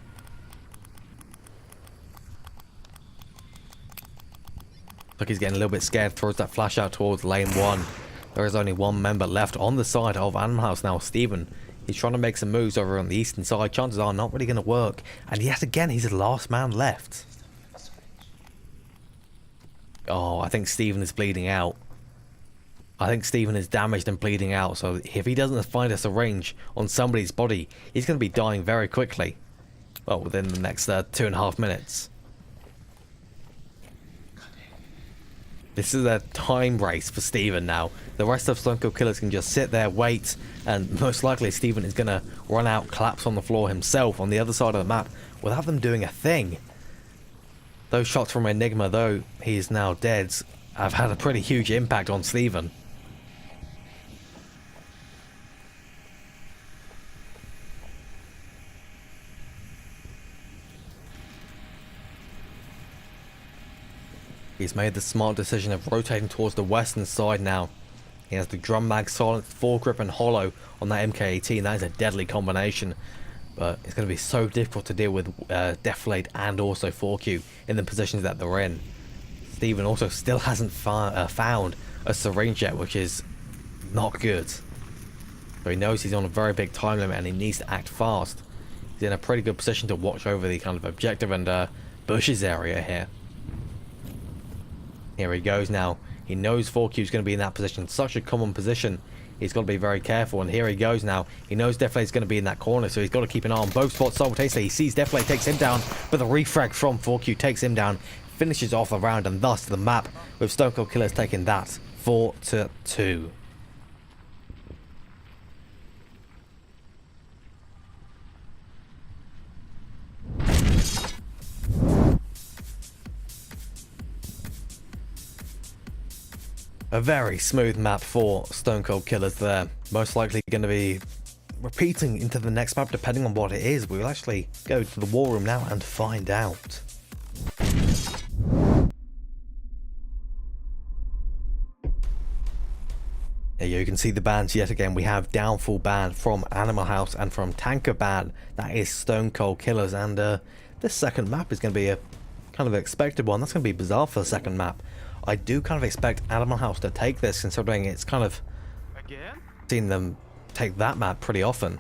Look, he's getting a little bit scared, throws that flash out towards lane 1. There is only one member left on the side of Animal House now, Steven. He's trying to make some moves over on the eastern side. Chances are not really going to work. And yet again, he's the last man left. Oh, I think Steven is bleeding out. I think Steven is damaged and bleeding out. So if he doesn't find a syringe on somebody's body, he's going to be dying very quickly. Well, within the next 2.5 minutes. This is a time race for Steven now. The rest of Stone Cold Killers can just sit there, wait, and most likely Steven is going to run out, collapse on the floor himself on the other side of the map without them doing a thing. Those shots from Enigma, though he is now dead, have had a pretty huge impact on Steven. He's made the smart decision of rotating towards the western side now. He has the drum mag, silenced, foregrip and hollow on that MK18. That is a deadly combination. But it's going to be so difficult to deal with Defilade and also 4Q in the positions that they're in. Steven also still hasn't found a syringe yet, which is not good. But he knows he's on a very big time limit and he needs to act fast. He's in a pretty good position to watch over the kind of objective and bushes area here. Here he goes now. He knows 4Q is going to be in that position. Such a common position. He's got to be very careful. And here he goes now. He knows Deflate is going to be in that corner, so he's got to keep an eye on both spots simultaneously. He sees Deflate, takes him down, but the refrag from 4Q takes him down, finishes off the round, and thus the map with Stone Cold Killers taking that 4-2. A very smooth map for Stone Cold Killers there. Most likely going to be repeating into the next map depending on what it is. We'll actually go to the war room now and find out. There you can see the bans yet again. We have Downfall ban from Animal House and from Tanker ban. That is Stone Cold Killers, and this second map is going to be a kind of expected one. That's going to be bizarre for the second map. I do kind of expect Animal House to take this, considering it's kind of seen them take that map pretty often.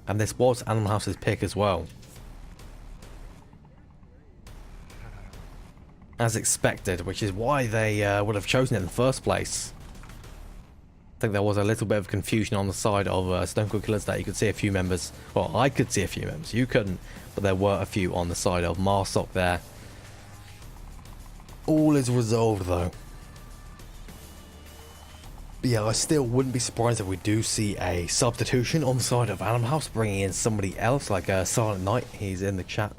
And this was Animal House's pick as well. As expected, which is why they would have chosen it in the first place. I think there was a little bit of confusion on the side of Stone Cold Killers that you could see a few members. Well, I could see a few members. You couldn't, but there were a few on the side of Marsok there. All is resolved though. But yeah, I still wouldn't be surprised if we do see a substitution on the side of Animal House, bringing in somebody else like Silent Knight. He's in the chat.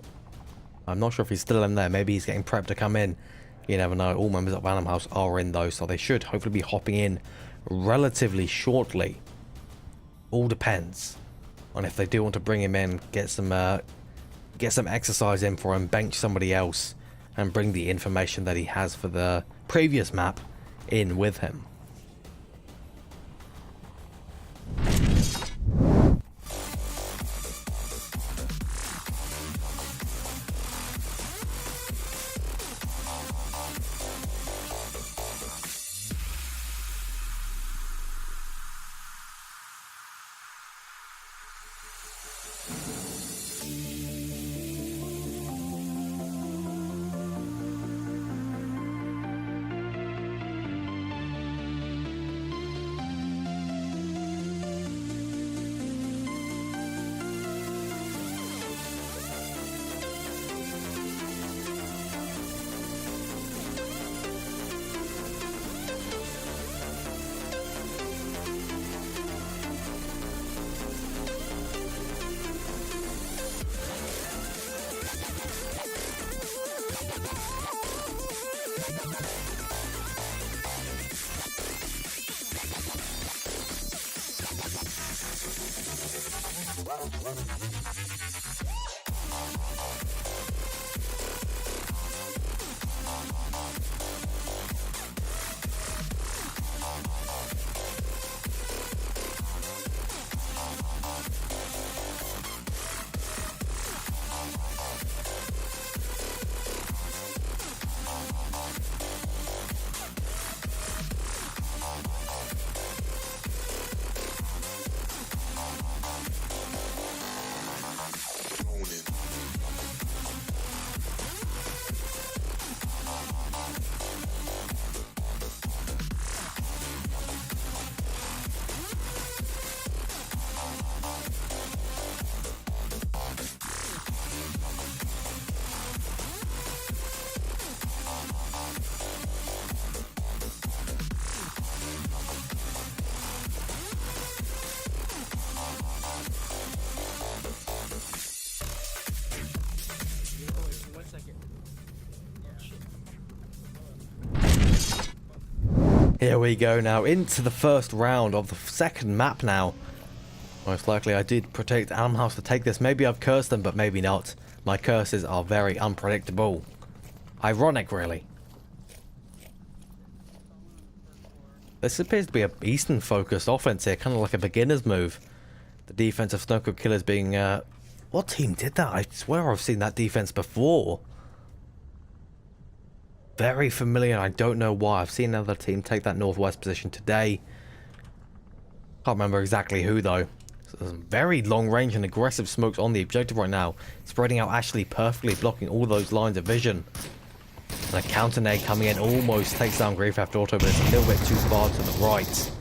I'm not sure if he's still in there. Maybe he's getting prepped to come in. You never know. All members of Animal House are in though, so they should hopefully be hopping in relatively shortly. All depends on if they do want to bring him in, get some exercise in for him, bench somebody else, and bring the information that he has for the previous map in with him. Here we go now into the first round of the second map now. Most likely I did predict Animal House to take this. Maybe I've cursed them, but maybe not. My curses are very unpredictable. Ironic, really. This appears to be a Eastern focused offense here, kind of like a beginner's move. The defense of Stone Cold Killers being what team did that? I swear I've seen that defense before. Very familiar. I don't know why. I've seen another team take that northwest position today. Can't remember exactly who though. So there's some very long range and aggressive smokes on the objective right now, spreading out actually perfectly, blocking all those lines of vision. And a counter nade coming in almost takes down Grand Theft Auto, but it's a little bit too far to the right.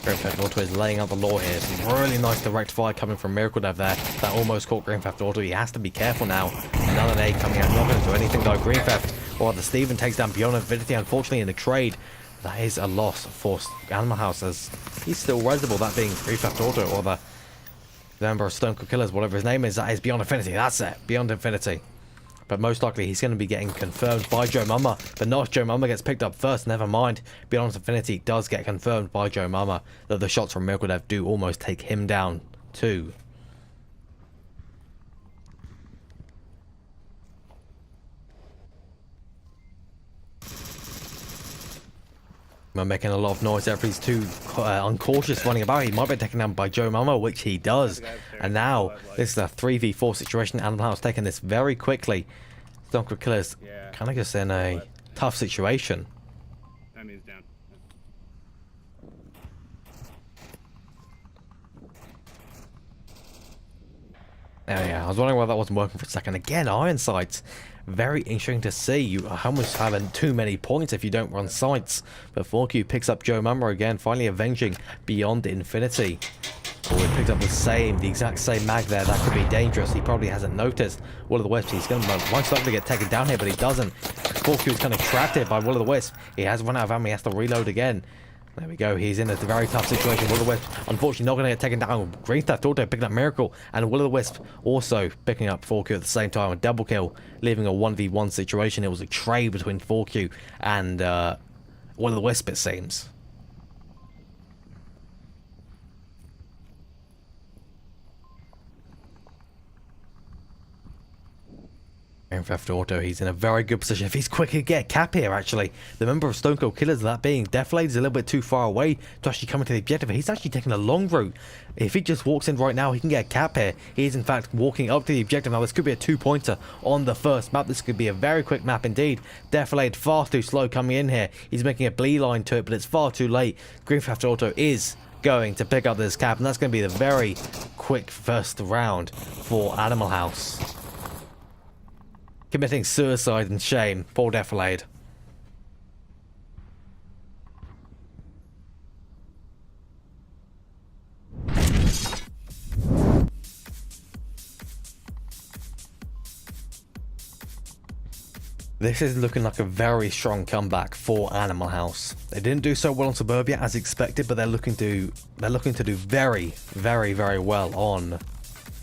Grand Theft Auto is laying out the law here. Some really nice direct fire coming from Miracle Dev there. That almost caught Grand Theft Auto. He has to be careful now. Another nade coming out, not going to do anything though. Grand Theft, or the Steven takes down Beyond Infinity, unfortunately in the trade. That is a loss for Animal House, as he's still reasonable, that being Grand Theft Auto, or the member of Stone Cold Killers, whatever his name is. That is Beyond Infinity, that's it, Beyond Infinity. But most likely he's going to be getting confirmed by Joe Mama. But not if Joe Mama gets picked up first, never mind. Beyond Infinity does get confirmed by Joe Mama, though the shots from Miracle Dev do almost take him down too. I'm making a lot of noise there if he's too uncautious running about. He might be taken down by Joe Mama, which he does. And now, this is a 3v4 situation. Animal House taking this very quickly. Stone Cold Killers kind of just in a tough situation. That means down. Yeah, I was wondering why that wasn't working for a second. Again, iron sights. Very interesting to see. You almost having too many points if you don't run sights. But 4Q picks up Joe Mama again, finally avenging Beyond Infinity. Oh, he picked up the exact same mag there. That could be dangerous. He probably hasn't noticed. Will of the Wisp, he's going to most likely get taken down here, but he doesn't. 4Q is kind of trapped here by Will of the Wisp. He has run out of ammo. He has to reload again. There we go. He's in a very tough situation. Will of the Wisp, unfortunately, not going to get taken down. Grand Theft Auto picking up Miracle, and Will of the Wisp also picking up 4Q at the same time. A double kill, leaving a 1v1 situation. It was a trade between 4Q and Will of the Wisp, it seems. Grand Theft Auto, he's in a very good position. If he's quick, he'd get a cap here, actually. The member of Stone Cold Killers, that being Deflade, is a little bit too far away to actually come into the objective. He's actually taking a long route. If he just walks in right now, he can get a cap here. He is, in fact, walking up to the objective. Now, this could be a two-pointer on the first map. This could be a very quick map indeed. Deflade far too slow coming in here. He's making a beeline to it, but it's far too late. Grand Theft Auto is going to pick up this cap, and that's going to be the very quick first round for Animal House. Committing suicide and shame. Poor Deflade. This is looking like a very strong comeback for Animal House. They didn't do so well on Suburbia as expected, but they're looking to do very, very, very well on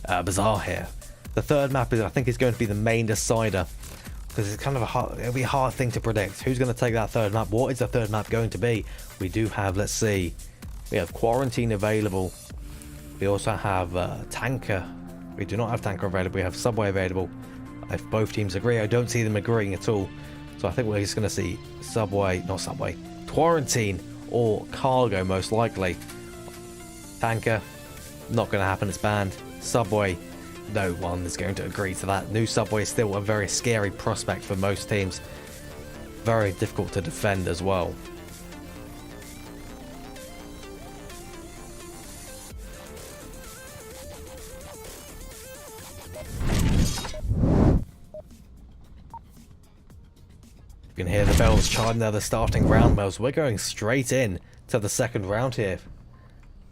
Bazaar here. The third map I think is going to be the main decider, because it's kind of it'll be a hard thing to predict. Who's going to take that third map? What is the third map going to be? We do have, let's see, we have Quarantine available. We also have Tanker. We do not have Tanker available. We have Subway available. If both teams agree, I don't see them agreeing at all. So I think we're just going to see Quarantine or Cargo most likely. Tanker, not going to happen. It's banned. Subway, no one is going to agree to that. New Subway is still a very scary prospect for most teams. Very difficult to defend as well. You can hear the bells chime there, the starting round bells. We're going straight in to the second round here.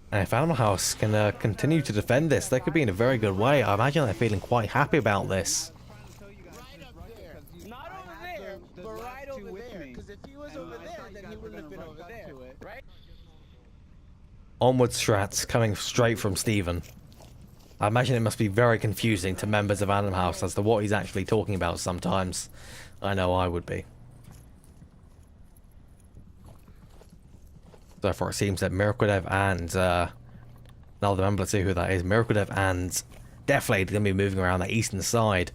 And if Animal House can continue to defend this, they could be in a very good way. I imagine they're feeling quite happy about this. Right up there. Not over there, but right over there. Because if he was over there, then he wouldn't have been over there, right? Onward strats coming straight from Steven. I imagine it must be very confusing to members of Animal House as to what he's actually talking about sometimes. I know I would be. So far it seems that Miracle Dev and now remember, let's see who that is. Miracle Dev and Deflade are going to be moving around the eastern side,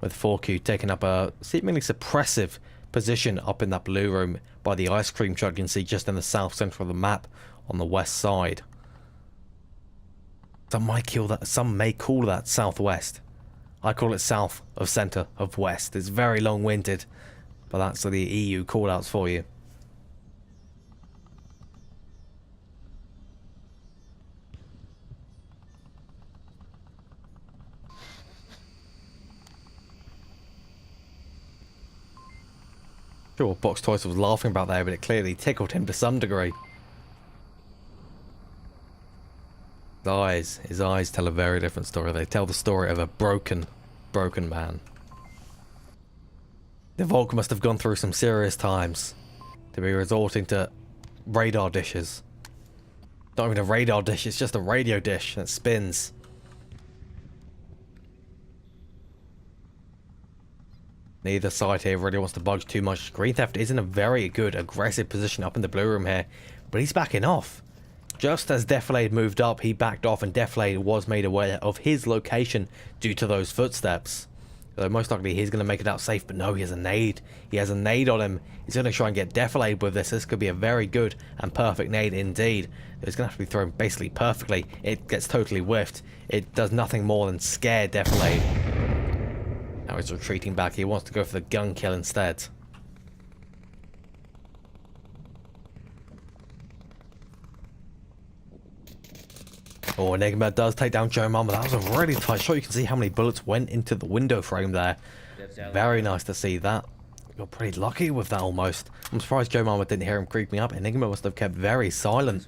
with 4Q taking up a seemingly suppressive position up in that blue room by the ice cream truck you can see just in the south center of the map on the west side. Some may call that southwest. I call it south of center of west. It's very long-winded, but that's the EU call-outs for you. Sure what BuxtonWater was laughing about there, but it clearly tickled him to some degree. His eyes tell a very different story. They tell the story of a broken man. The Volk must have gone through some serious times to be resorting to radar dishes. Not even a radar dish, it's just a radio dish that spins. Neither side here really wants to budge too much. Green Theft is in a very good aggressive position up in the blue room here, but he's backing off. Just as Defilade moved up, he backed off, and Defilade was made aware of his location due to those footsteps. So most likely he's going to make it out safe, but no, he has a nade. He has a nade on him. He's going to try and get Defilade with this. This could be a very good and perfect nade indeed. It's going to have to be thrown basically perfectly. It gets totally whiffed. It does nothing more than scare Defilade. Now he's retreating back. He wants to go for the gun kill instead. Oh, Enigma does take down Joe Mama. That was a really tight shot. You can see how many bullets went into the window frame there. Very nice to see that. Got pretty lucky with that almost. I'm surprised Joe Mama didn't hear him creeping up. Enigma must have kept very silent.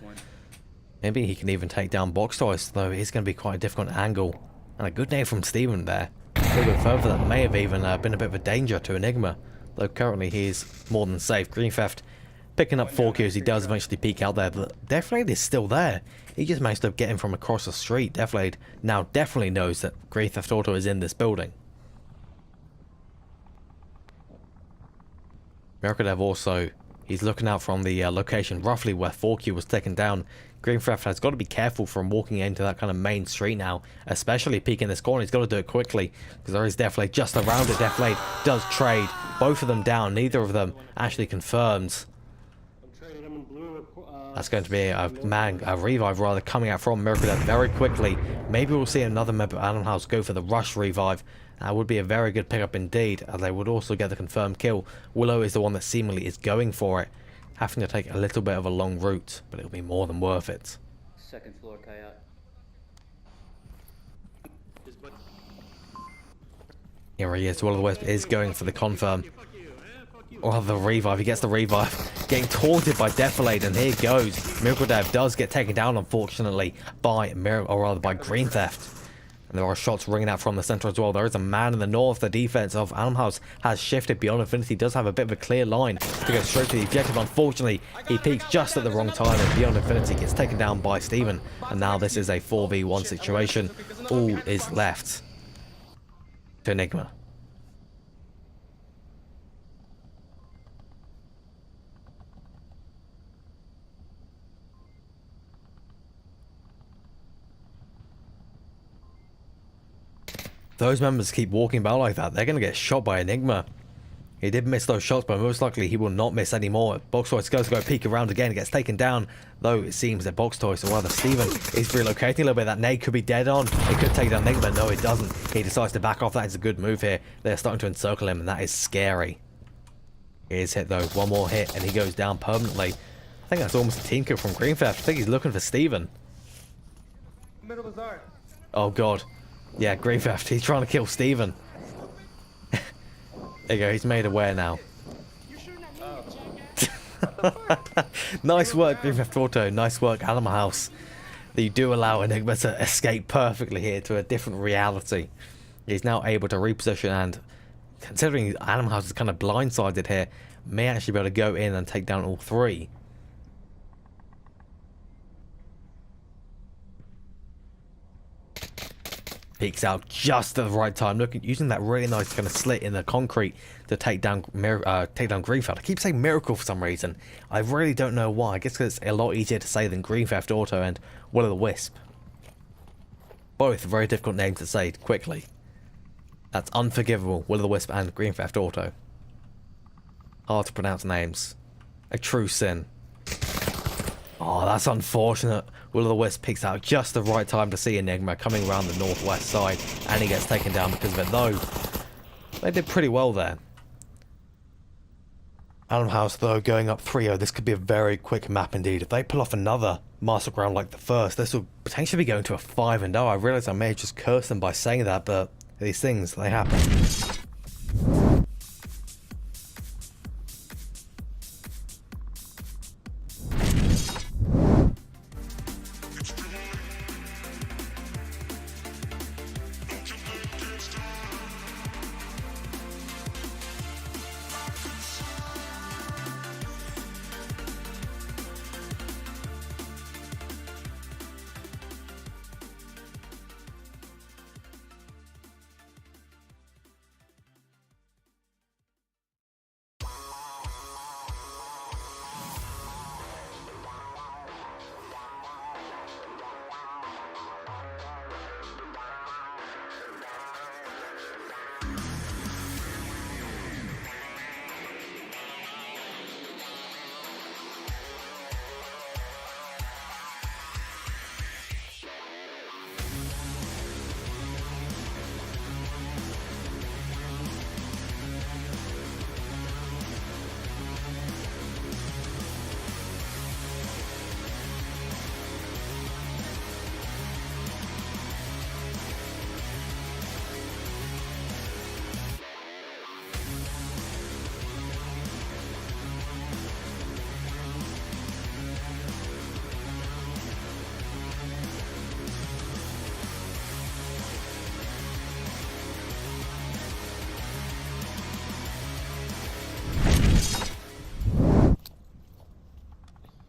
Maybe he can even take down BuxtonWater, though it's going to be quite a difficult angle. And a good nade from Steven there. A little bit further, that may have even been a bit of a danger to Enigma. Though currently he's more than safe. Green Theft picking up 4 kills. He does eventually peek out there, but Defilade is still there. He just managed to get him from across the street. Defilade now definitely knows that Grand Theft Auto is in this building. Mercadev also, he's looking out from the location roughly where 4Q was taken down. Green Theft has got to be careful from walking into that kind of main street now, especially peeking this corner. He's got to do it quickly because there is Defilade just around it. Defilade does trade both of them down. Neither of them actually confirmed. That's going to be a revive rather coming out from Mercadev very quickly. Maybe we'll see another member of Animal House go for the rush revive. That would be a very good pickup indeed, as they would also get the confirmed kill. Willow is the one that seemingly is going for it, having to take a little bit of a long route, but it'll be more than worth it. Second floor kayak. Here he is. Will-o'-the-Wisp is going for the confirm. Or the revive. He gets the revive. Getting taunted by Defilade, and here goes. Mercadev does get taken down, unfortunately, by Green Theft. And there are shots ringing out from the center as well. There is a man in the north. The defense of Animal House has shifted. Beyond Infinity does have a bit of a clear line to go straight to the objective. Unfortunately, he peaks just at the wrong time, and Beyond Infinity gets taken down by Steven. And now this is a 4v1 situation. All is left to Enigma. Those members keep walking about like that, they're going to get shot by Enigma. He did miss those shots, but most likely he will not miss any more. BuxtonWater goes to go peek around again, gets taken down, though it seems that BuxtonWater, or rather Steven, is relocating a little bit. That nade could be dead on. It could take down Enigma. No, it doesn't. He decides to back off. That is a good move here. They're starting to encircle him, and that is scary. He is hit, though. One more hit, and he goes down permanently. I think that's almost a team kill from Green Theft. I think he's looking for Steven. Middle bazaar. Oh, God. Yeah, Green Theft. He's trying to kill Steven. There you go. He's made aware now. Nice work, Green Theft Auto. Nice work, Animal House. That you do allow Enigma to escape perfectly here to a different reality. He's now able to reposition, and considering Animal House is kind of blindsided here, may actually be able to go in and take down all three. Peeks out just at the right time, using that really nice kind of slit in the concrete to take down Green Theft. I keep saying Miracle for some reason. I really don't know why. I guess because it's a lot easier to say than Green Theft Auto and Will-o'-the-Wisp. Both very difficult names to say quickly. That's unforgivable. Will-o'-the-Wisp and Green Theft Auto. Hard to pronounce names. A true sin. Oh, that's unfortunate. Will-o'-the-Wisp picks out just the right time to see Enigma coming around the northwest side, and he gets taken down because of it, though. They did pretty well there. Animal House, though, going up 3-0. This could be a very quick map indeed. If they pull off another master ground like the first, this will potentially be going to a 5-0. I realise I may have just cursed them by saying that, but these things, they happen.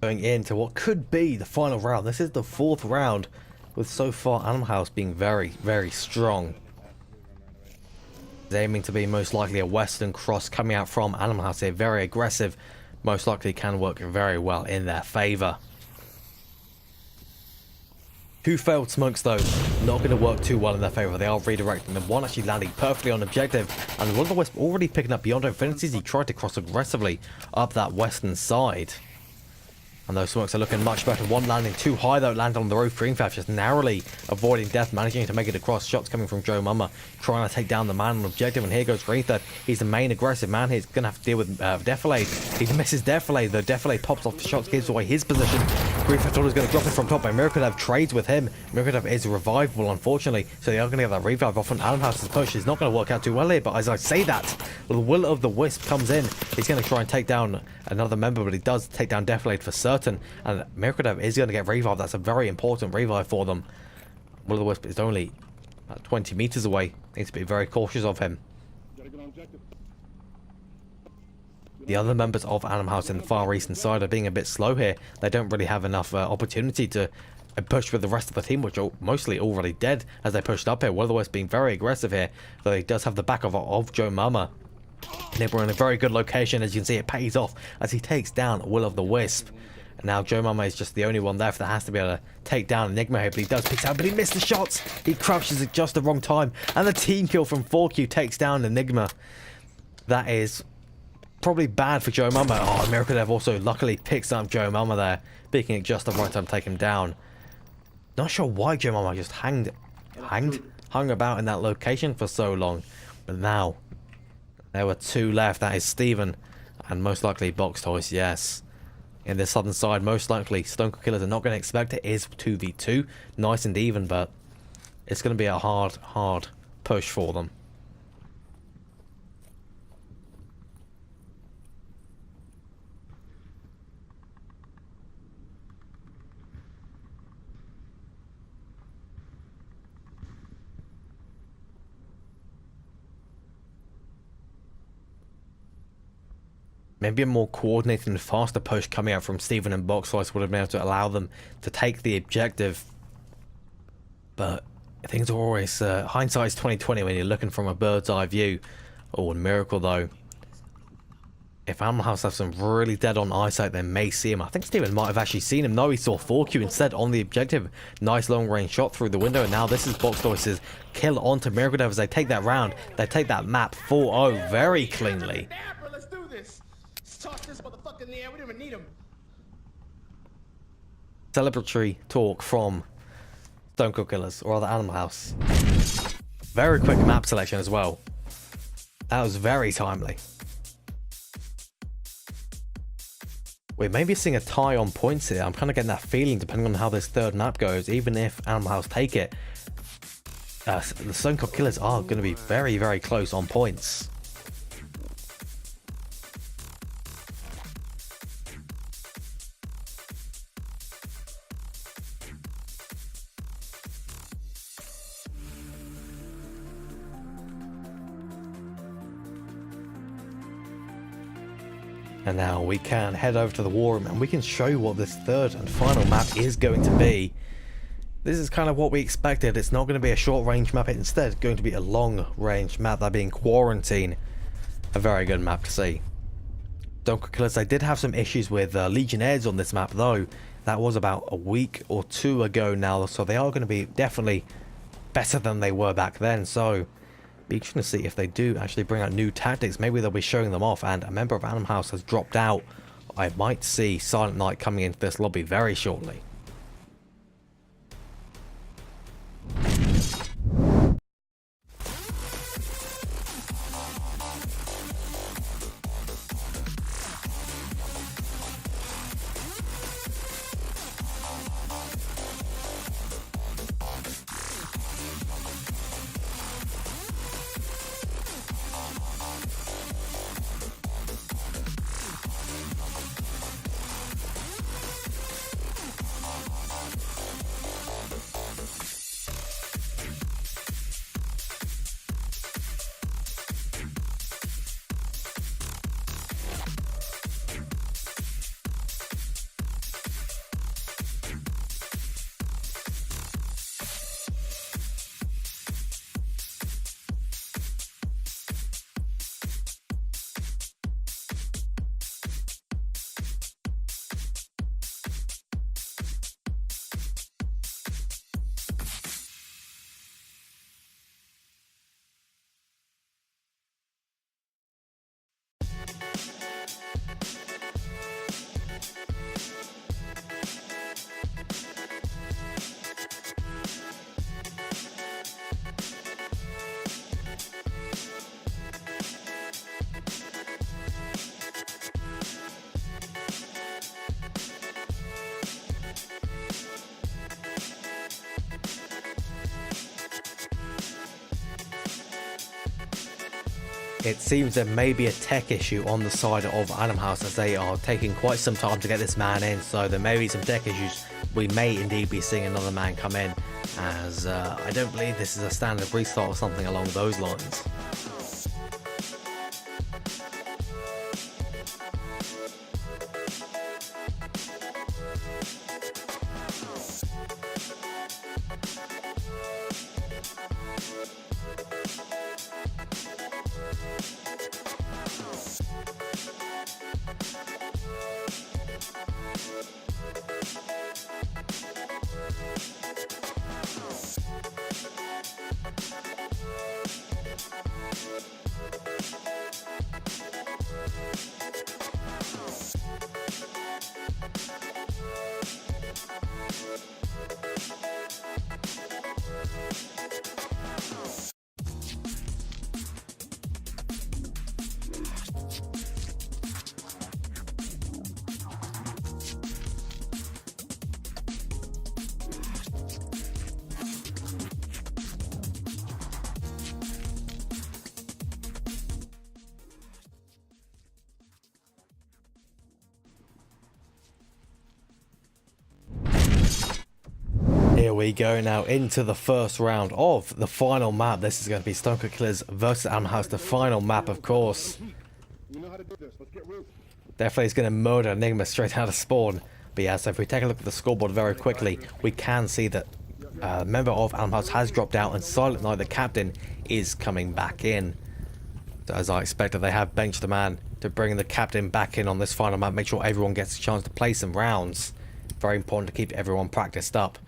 going into what could be the final round. This is the 4th round, with so far Animal House being very, very strong. He's aiming to be most likely a Western cross coming out from Animal House here. Very aggressive. Most likely can work very well in their favour. 2 failed smokes though, not going to work too well in their favour. They are redirecting them. One actually landing perfectly on objective, and Will of the Wisp already picking up beyond infinities. He tried to cross aggressively up that western side. And those smokes are looking much better. One landing too high though, landed on the roof. Greenfab just narrowly avoiding death, managing to make it across. Shots coming from Joe Mama, trying to take down the man on objective. And here goes Greenfab. He's the main aggressive man. He's going to have to deal with Defilade. He misses Defilade. The Defilade pops off the shots, gives away his position. Greenfab thought he was going to drop it from top, but Miracle trades with him. Miracle is revivable, unfortunately. So they are going to get that revive off on Animal House's push. It's not going to work out too well here, but as I say that, the Will of the Wisp comes in. He's going to try and take down another member, but he does take down Defilade for certain. And Miracle is going to get revive. That's a very important revive for them. Will of the Wisp is only 20 meters away. Needs to be very cautious of him. The other members of Animal House in the far eastern side are being a bit slow here. They don't really have enough opportunity to push with the rest of the team, which are mostly already dead as they pushed up here. Will of the Wisp being very aggressive here, though he does have the back of Joe Mama. We're in a very good location. As you can see, it pays off as he takes down Will of the Wisp. And now Joe Mama is just the only one there that has to be able to take down Enigma here, but he does pick out, but he missed the shots. He crouches at just the wrong time, and the team kill from 4Q takes down Enigma. That is probably bad for Joe Mama. Oh, Miracle Dev also luckily picks up Joe Mama there, picking at just the right time to take him down. Not sure why Joe Mama just hung about in that location for so long, but now there were 2 left. That is Steven and most likely Box Toys, yes. In the southern side, most likely Stone Cold Killers are not going to expect it. It is 2v2, nice and even, but it's going to be a hard push for them. Maybe a more coordinated and faster push coming out from Steven and Boxfice would have been able to allow them to take the objective. But things are always hindsight's 20/20 when you're looking from a bird's eye view. Oh, and Miracle though. If Animal House have some really dead on eyesight, they may see him. I think Steven might have actually seen him. No, he saw 4Q instead on the objective. Nice long range shot through the window. And now this is Boxfice's kill onto Miracle Dev as they take that round. They take that map 4-0 very cleanly. Toss this motherfucker in the air. We don't even need him. Celebratory talk from Stone Cold Killers, or other Animal House. Very quick map selection as well. That was very timely. We may be seeing a tie on points here. I'm kind of getting that feeling depending on how this 3rd map goes. Even if Animal House take it, the Stone Cold Killers are going to be very, very close on points. And now we can head over to the war room and we can show you what this 3rd and final map is going to be. This is kind of what we expected. It's not going to be a short range map, it's instead going to be a long range map, that being Quarantine. A very good map to see. Stone Cold Killers, they did have some issues with Legionnaires on this map though. That was about a week or 2 ago now, so they are going to be definitely better than they were back then. So be interesting to see if they do actually bring out new tactics. Maybe they'll be showing them off, and a member of Animal House has dropped out. I might see Silent Night coming into this lobby very shortly. it seems there may be a tech issue on the side of Animal House as they are taking quite some time to get this man in, so there may be some tech issues. We may indeed be seeing another man come in, as I don't believe this is a standard restart or something along those lines. Here we go now into the first round of the final map. This is going to be Stone Cold Killers versus Animal House, the final map, of course. We know how to do this. Let's get Ruth. Definitely is going to murder Enigma straight out of spawn. But yeah, so if we take a look at the scoreboard very quickly, we can see that a member of Animal House has dropped out and Silent Night, the captain, is coming back in. So as I expected, they have benched a man to bring the captain back in on this final map, make sure everyone gets a chance to play some rounds. Very important to keep everyone practiced up.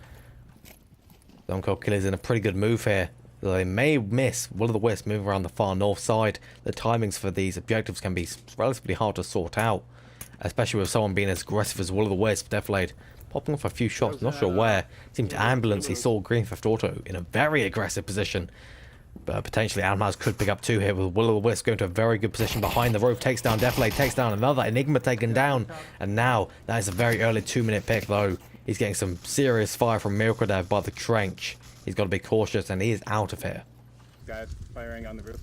Stone Cold Killers in a pretty good move here. They may miss Will of the Wisp moving around the far north side. The timings for these objectives can be relatively hard to sort out, especially with someone being as aggressive as Will of the Wisp. Deflade popping off a few shots, not sure where. Seemed to ambulance, he saw Green Theft Auto in a very aggressive position. But potentially Animal House could pick up two here with Will of the Wisp going to a very good position behind the roof. Takes down Deflade, takes down another. Enigma taken down. And now that is a very early 2-minute pick though. He's getting some serious fire from Miracle Dev by the trench. He's got to be cautious and he is out of here. Guys firing on the roof.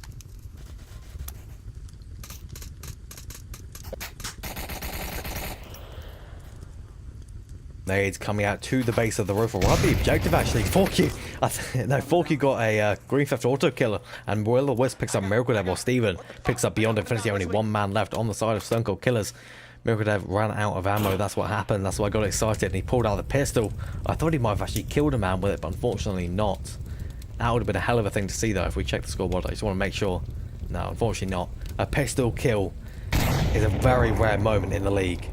Nades coming out to the base of the roof. Or rather the objective actually. 4Q. No, 4Q got a Green Theft Auto killer. And Will of the Wisp picks up Miracle Dev, while Steven picks up Beyond Infinity. Only one man left on the side of Stone Cold Killers. Miracle Dev ran out of ammo, that's what happened, that's why I got excited, and he pulled out the pistol. I thought he might have actually killed a man with it, but unfortunately not. That would have been a hell of a thing to see though, if we check the scoreboard. I just want to make sure. No, unfortunately not. A pistol kill is a very rare moment in the league.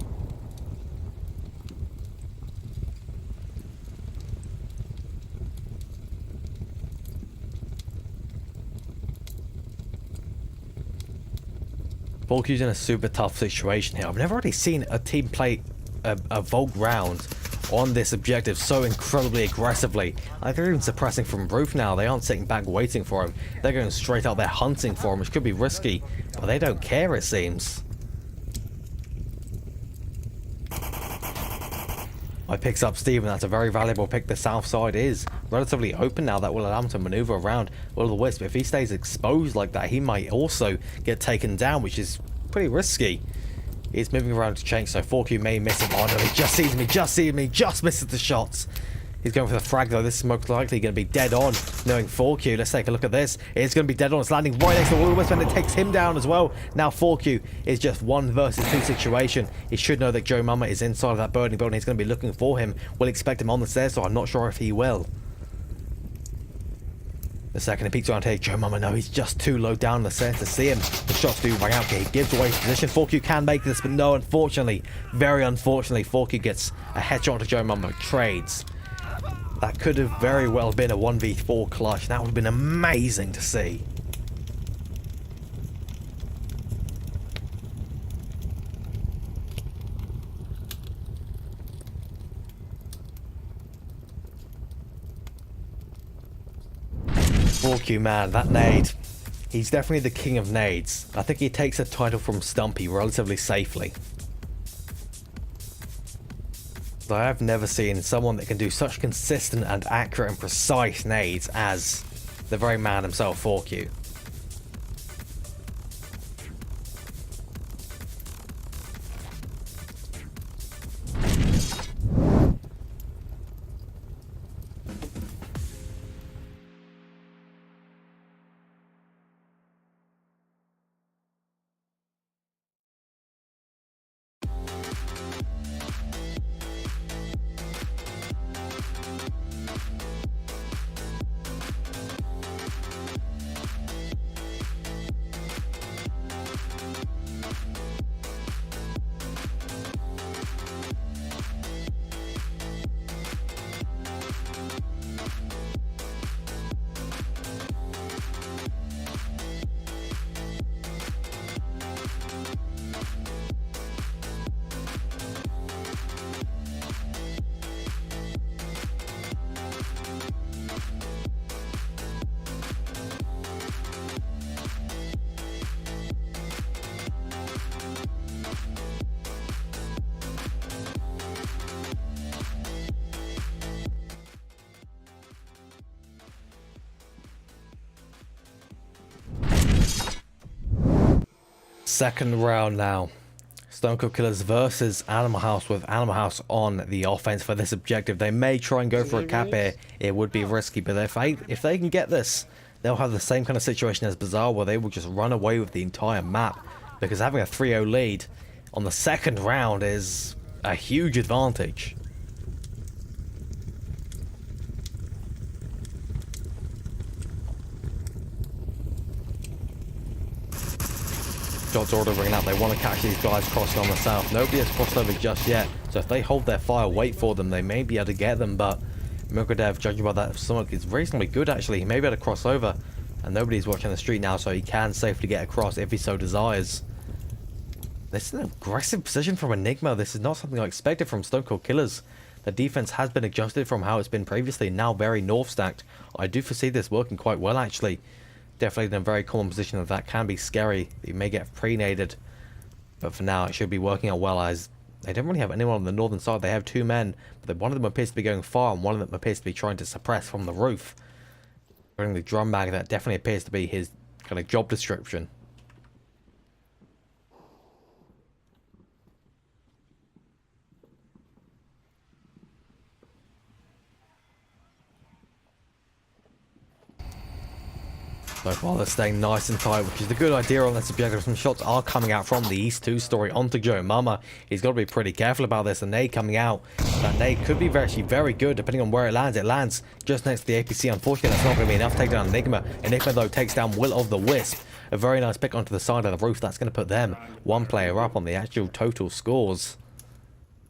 Volky's in a super tough situation here. I've never really seen a team play a Volk round on this objective so incredibly aggressively. Like they're even suppressing from roof now. They aren't sitting back waiting for him. They're going straight out there hunting for him, which could be risky, but they don't care it seems. I picks up Steven. That's a very valuable pick. The south side is relatively open now. That will allow him to maneuver around Will of the Wisp. If he stays exposed like that, he might also get taken down, which is pretty risky. He's moving around to change, so 4Q may miss him. Oh no, he just sees me, just misses the shots. He's going for the frag though. This is most likely going to be dead on, knowing 4Q. Let's take a look at this. It's going to be dead on. It's landing right next to Will of the Wisp and it takes him down as well. Now 4Q is just 1 versus 2 situation. He should know that Joe Mama is inside of that burning building. He's going to be looking for him. We'll expect him on the stairs, so I'm not sure if he will. The second he peeks around here, Joe Mama, no, he's just too low down the stairs to see him. The shots do ring out. He gives away his position. 4Q can make this, but no, unfortunately, very unfortunately, 4Q gets a headshot to Joe Mama. Trades. That could have very well been a 1v4 clutch. That would have been amazing to see. Q man, that nade. He's definitely the king of nades. I think he takes a title from Stumpy relatively safely. I have never seen someone that can do such consistent and accurate and precise nades as the very man himself, 4Q. second round now. Stone Cold Killers versus Animal House, with Animal House on the offense for this objective. They may try and go for a cap here. It would be risky, but if they can get this, they'll have the same kind of situation as Bazaar, where they will just run away with the entire map, because having a 3-0 lead on the second round is a huge advantage. Shots already ringing out. They want to catch these guys crossing on the south. Nobody has crossed over just yet, so if they hold their fire, wait for them, they may be able to get them. But Mukadev, judging by that smoke, is reasonably good actually. He may be able to cross over, and nobody's watching the street now, so he can safely get across if he so desires. This is an aggressive position from Enigma. This is not something I expected from Stone Cold Killers. The defense has been adjusted from how it's been previously, now very north stacked. I do foresee this working quite well actually. Definitely in a very common position that can be scary. You may get pre-naded, but for now it should be working out well, as they don't really have anyone on the northern side. They have two men, but one of them appears to be going far, and one of them appears to be trying to suppress from the roof. Running the drum bag, that definitely appears to be his kind of job description. So far they're staying nice and tight, which is the good idea on this objective. Some shots are coming out from the East 2 story onto Joe Mama. He's got to be pretty careful about this. A nade coming out. That nade could be actually very good depending on where it lands. It lands just next to the APC. Unfortunately, that's not going to be enough to take down Enigma. Enigma though takes down Will of the Wisp. A very nice pick onto the side of the roof. That's going to put them one player up on the actual total scores.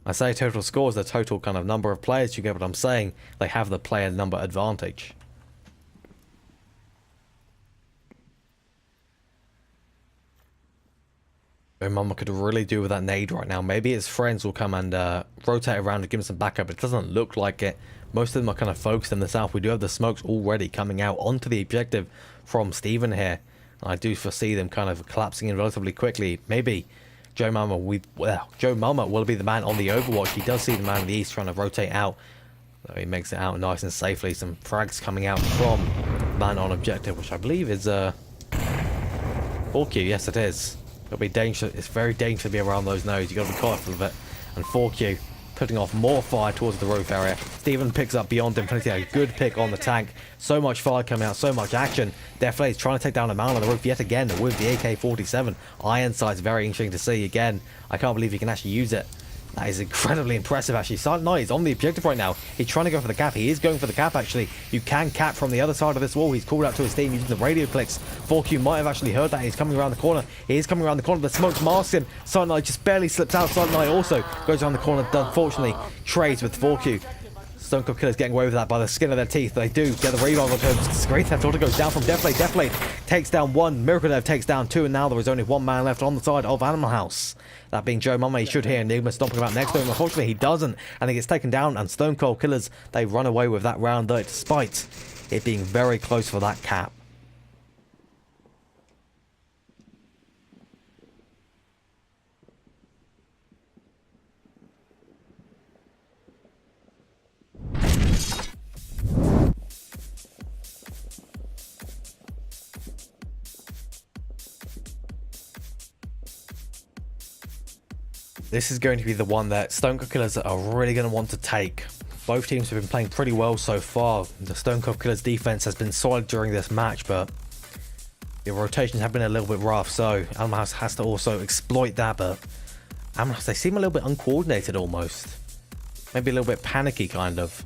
I say total scores, the total kind of number of players, you get what I'm saying. They have the player number advantage. Mama could really do with that nade right now. Maybe his friends will come and rotate around and give him some backup. It doesn't look like it. Most of them are kind of focused in the south. We do have the smokes already coming out onto the objective from Steven here. I do foresee them kind of collapsing in relatively quickly. Maybe Joe Mama will be the man on the overwatch. He does see the man in the east trying to rotate out. So he makes it out nice and safely. Some frags coming out from man on objective, which I believe is 4Q. Yes, it is. It'll be dangerous. It's very dangerous to be around those nodes. You got to be careful of it. And 4Q putting off more fire towards the roof area. Steven picks up beyond Infinity. A good pick on the tank. So much fire coming out. So much action. Definitely is trying to take down a man on the roof yet again with the AK-47. Iron sight's very interesting to see again. I can't believe you can actually use it. That is incredibly impressive, actually. Silent Night is on the objective right now. He's trying to go for the cap. He is going for the cap, actually. You can cap from the other side of this wall. He's called out to his team using the radio clicks. 4Q might have actually heard that. He's coming around the corner. He is coming around the corner. The smoke masks him. Silent Night just barely slips out. Silent Night also goes around the corner. Unfortunately, trades with 4Q. Stone Cold Killers getting away with that by the skin of their teeth. They do get the rebound on him. Great Theft Auto goes down from Deathblade. Deathblade takes down one. Miracle Dev takes down two. And now there is only one man left on the side of Animal House. That being Joe Mama. He should hear Enigma stomping about next to him. Unfortunately, he doesn't. And he gets taken down. And Stone Cold Killers, they run away with that round though, despite it being very close for that cap. This is going to be the one that Stone Cold Killers are really going to want to take. Both teams have been playing pretty well so far. The Stone Cold Killers defense has been solid during this match, but the rotations have been a little bit rough, so Animal House has to also exploit that, but Animal House, they seem a little bit uncoordinated almost. Maybe a little bit panicky, kind of.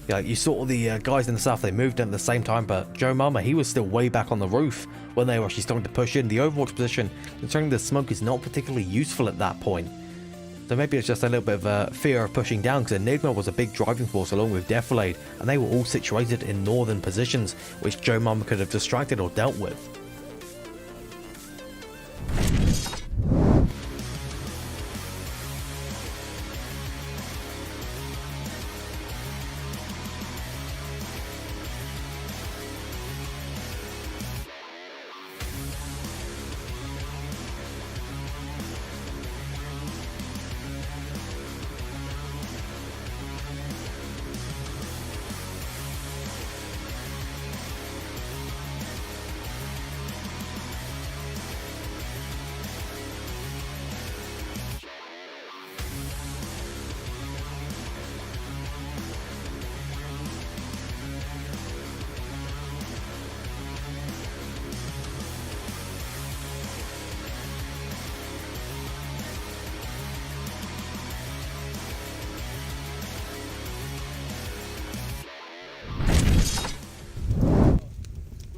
Yeah, you saw the guys in the south, they moved in at the same time, but Joe Mama, he was still way back on the roof when they were actually starting to push in. The Overwatch position, considering the smoke, is not particularly useful at that point. So maybe it's just a little bit of fear of pushing down, because Enigma was a big driving force along with Deathblade, and they were all situated in northern positions, which Joe Mama could have distracted or dealt with.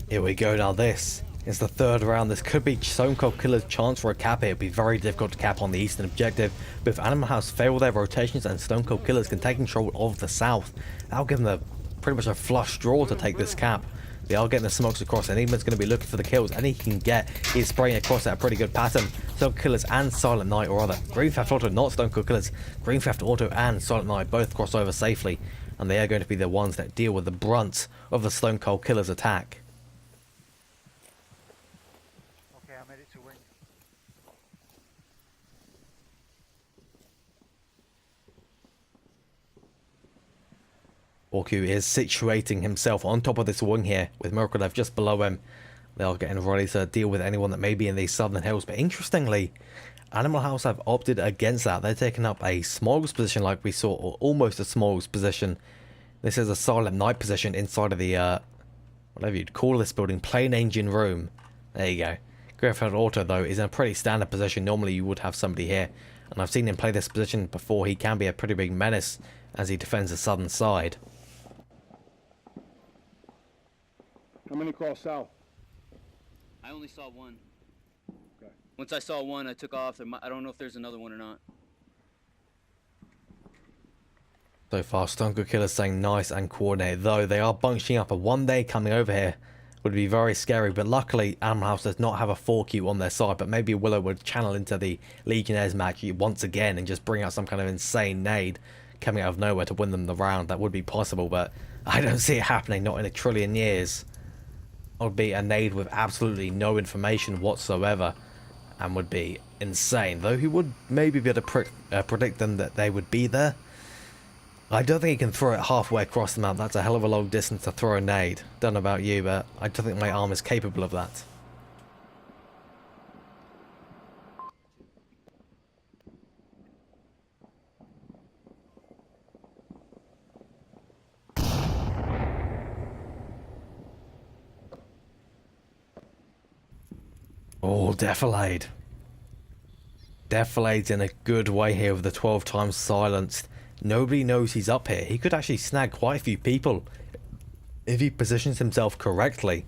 Here we go. Now this is the third round. This could be Stone Cold Killer's chance for a cap here. It'd be very difficult to cap on the eastern objective. But if Animal House fail their rotations and Stone Cold Killers can take control of the south, that'll give them pretty much a flush draw to take this cap. They are getting the smokes across. Enigma's going to be looking for the kills. Any he can get, he's spraying across at a pretty good pattern. Stone Cold Killers and Silent Night, or rather, Green Theft Auto, not Stone Cold Killers. Green Theft Auto and Silent Night both cross over safely. And they are going to be the ones that deal with the brunt of the Stone Cold Killers attack. Orku is situating himself on top of this wing here, with Miracle Dev just below him. They are getting ready to deal with anyone that may be in these southern hills. But interestingly, Animal House have opted against that. They're taking up a Smogs position like we saw, or almost a Smogs position. This is a Silent Night position inside of the, whatever you'd call this building, Plain Engine Room. There you go. Grand Theft Auto, though, is in a pretty standard position. Normally you would have somebody here. And I've seen him play this position before. He can be a pretty big menace as he defends the southern side. How many cross south? I only saw one. Okay. Once I saw one, I took off. I don't know if there's another one or not. So far, Stone Cold Killers saying nice and coordinated, though they are bunching up. A one day coming over here would be very scary, but luckily Animal House does not have a 4Q on their side. But maybe Willow would channel into the Legionnaires match once again and just bring out some kind of insane nade coming out of nowhere to win them the round. That would be possible, but I don't see it happening, not in a trillion years. It would be a nade with absolutely no information whatsoever and would be insane. Though he would maybe be able to predict them that they would be there. I don't think he can throw it halfway across the map. That's a hell of a long distance to throw a nade. Don't know about you, but I don't think my arm is capable of that. Oh, Defilade. Defilade's in a good way here with the 12 times silenced. Nobody knows he's up here. He could actually snag quite a few people if he positions himself correctly.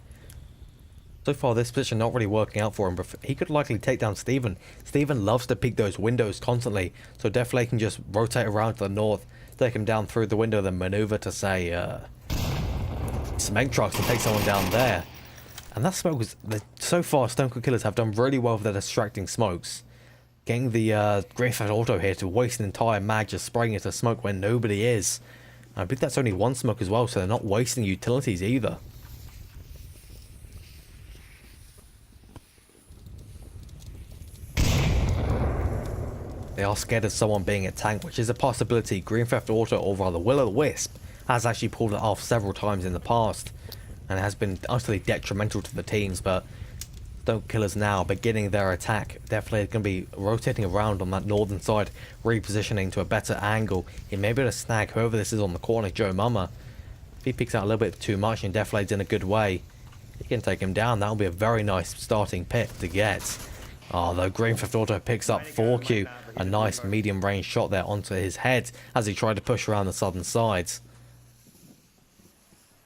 So far, this position not really working out for him, but he could likely take down Steven. Steven loves to peek those windows constantly, so Defilade can just rotate around to the north, take him down through the window, then maneuver to, say, some egg trucks and take someone down there. And that smoke was... So far, Stone Cold Killers have done really well with their distracting smokes. Getting the Grand Theft Auto here to waste an entire mag just spraying into smoke when nobody is. I believe that's only one smoke as well, so they're not wasting utilities either. They are scared of someone being a tank, which is a possibility. Grand Theft Auto, or rather Will-O-the-Wisp, has actually pulled it off several times in the past. And it has been utterly detrimental to the teams, but Stone Killers now beginning their attack. Definitely going to be rotating around on that northern side, repositioning to a better angle. He may be able to snag whoever this is on the corner, Joe Mama. If he picks out a little bit too much and Defilade's in a good way, he can take him down. That'll be a very nice starting pick to get. Oh, though Grand Theft Auto picks up 4Q, a nice medium range shot there onto his head as he tried to push around the southern sides.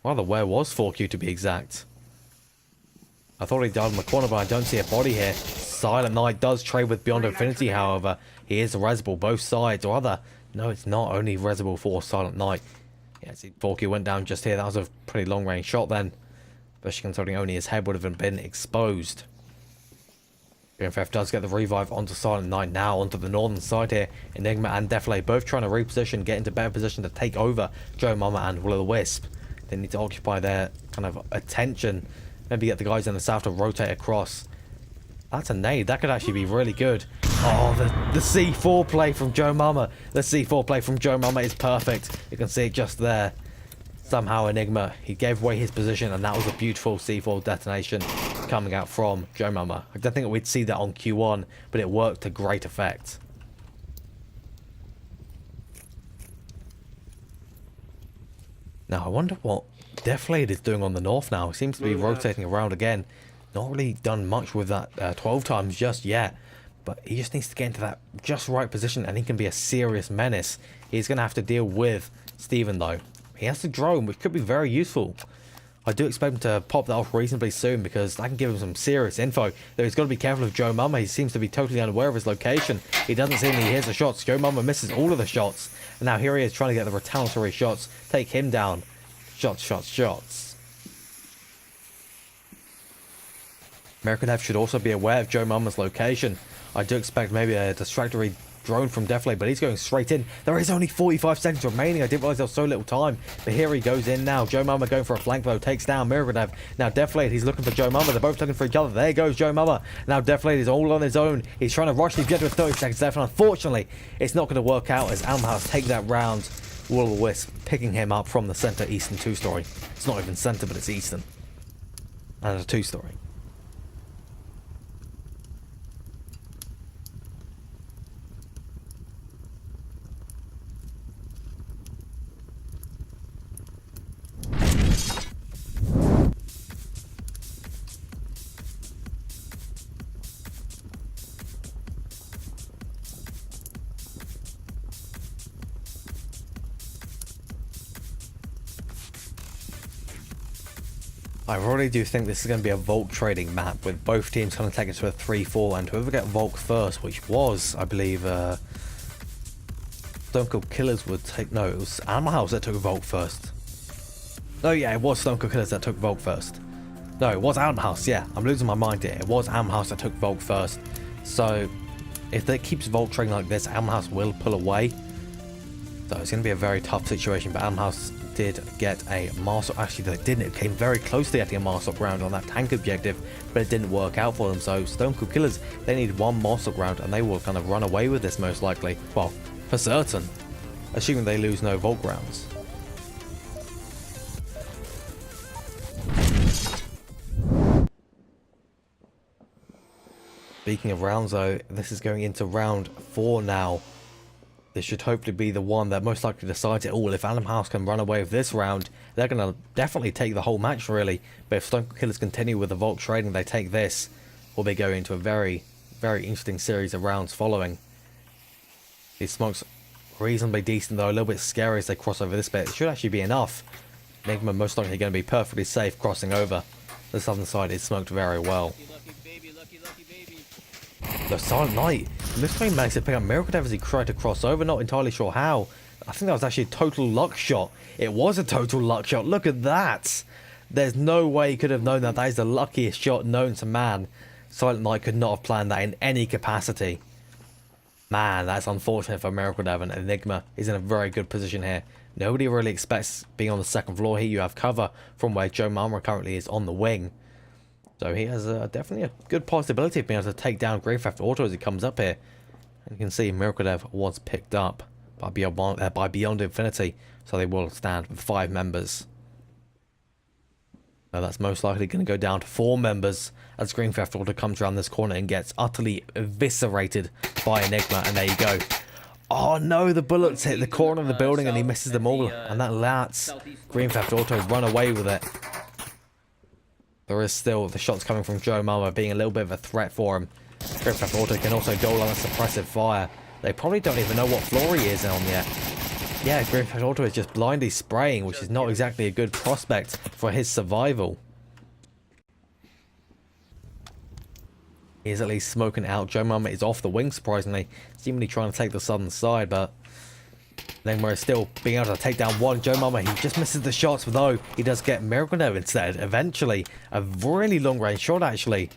Rather, where was 4Q to be exact? I thought he died in the corner, but I don't see a body here. Silent Night does trade with Beyond Infinity, however. He is resible both sides, or other. No, it's not only resible for Silent Night. Yeah, see, 4Q went down just here. That was a pretty long range shot then. Especially considering only his head would have been exposed. BMF does get the revive onto Silent Night now, onto the northern side here. Enigma and Defilade both trying to reposition, get into better position to take over Joe Mama and Will-O-the-Wisp. They need to occupy their kind of attention. Maybe get the guys in the south to rotate across. That's a nade. That could actually be really good. Oh, the C4 play from Joe Mama. The C4 play from Joe Mama is perfect. You can see it just there. Somehow Enigma, he gave away his position, and that was a beautiful C4 detonation coming out from Joe Mama. I don't think we'd see that on Q1, but it worked to great effect. Now, I wonder what Defilade is doing on the north now. He seems to be rotating around again. Not really done much with that 12 times just yet. But he just needs to get into that just right position, and he can be a serious menace. He's going to have to deal with Steven, though. He has the drone, which could be very useful. I do expect him to pop that off reasonably soon because that can give him some serious info. Though he's got to be careful of Joe Mama. He seems to be totally unaware of his location. He doesn't see him, he hears the shots. Joe Mama misses all of the shots. And now here he is trying to get the retaliatory shots. Take him down. Shots, shots, shots. American Dev should also be aware of Joe Mama's location. I do expect maybe a distractory drone from Deflate, but he's going straight in. There is only 45 seconds remaining. I didn't realize there was so little time, but here he goes in now. Joe Mama going for a flank blow, takes down Miragadev. Now Deflate, he's looking for Joe Mama. They're both looking for each other. There goes Joe Mama. Now Deflate is all on his own. He's trying to rush. He's getting to 30 seconds left, and unfortunately, it's not going to work out as Animal House take that round. Will-o-wisp picking him up from the center eastern two-story. It's not even center, but it's eastern. And a two-story. I really do think this is going to be a Volk trading map with both teams kind of taking it to a 3-4, and whoever get Volk first, which was, I believe, Stone Cold Killers would take... No, it was Animal House that took Volk first. No, yeah, it was Stone Cold Killers that took Volk first. No, it was Animal House, yeah. I'm losing my mind here. It was Animal House that took Volk first. So, if it keeps Volk trading like this, Animal House will pull away. So it's going to be a very tough situation, but Animal House did get a Marsop. Actually, they didn't. It came very close to getting a Marsop round on that tank objective, but it didn't work out for them. So Stone Cold Killers, they need one Marsop round, and they will kind of run away with this most likely. Well, for certain, assuming they lose no Volk rounds. Speaking of rounds though, this is going into round 4 now. This should hopefully be the one that most likely decides it all. If Animal House can run away with this round, they're going to definitely take the whole match, really. But if Stone Cold Killers continue with the Volk trading, they take this, or they go into a very, very interesting series of rounds following. These smokes reasonably decent, though a little bit scary as they cross over this bit. It should actually be enough. Enigma most likely going to be perfectly safe crossing over. The southern side is smoked very well. The Silent Knight. This time managed to pick up Miracle Dev as he tried to cross over. Not entirely sure how. I think that was actually a total luck shot. It was a total luck shot. Look at that. There's no way he could have known that. That is the luckiest shot known to man. Silent Knight could not have planned that in any capacity. Man, that's unfortunate for Miracle Dev, and Enigma is in a very good position here. Nobody really expects being on the second floor here. You have cover from where Joe Mama currently is on the wing. So he has definitely a good possibility of being able to take down Grand Theft Auto as he comes up here. And you can see Miracle Dev was picked up by Beyond Infinity, so they will stand with 5 members. Now that's most likely going to go down to 4 members as Grand Theft Auto comes around this corner and gets utterly eviscerated by Enigma, and there you go. Oh no, the bullets hit the corner of the building and he misses them all, and that lets Grand Theft Auto run away with it. There is still the shots coming from Joe Mama being a little bit of a threat for him. Grand Theft Auto can also go on a suppressive fire. They probably don't even know what floor he is on yet. Yeah, Grand Theft Auto is just blindly spraying, which is not exactly a good prospect for his survival. He is at least smoking out. Joe Mama is off the wing, surprisingly. Seemingly trying to take the southern side, but then we're still being able to take down one. Joe Mama, he just misses the shots, though he does get Miracle Dev instead. Eventually, a really long range shot, actually.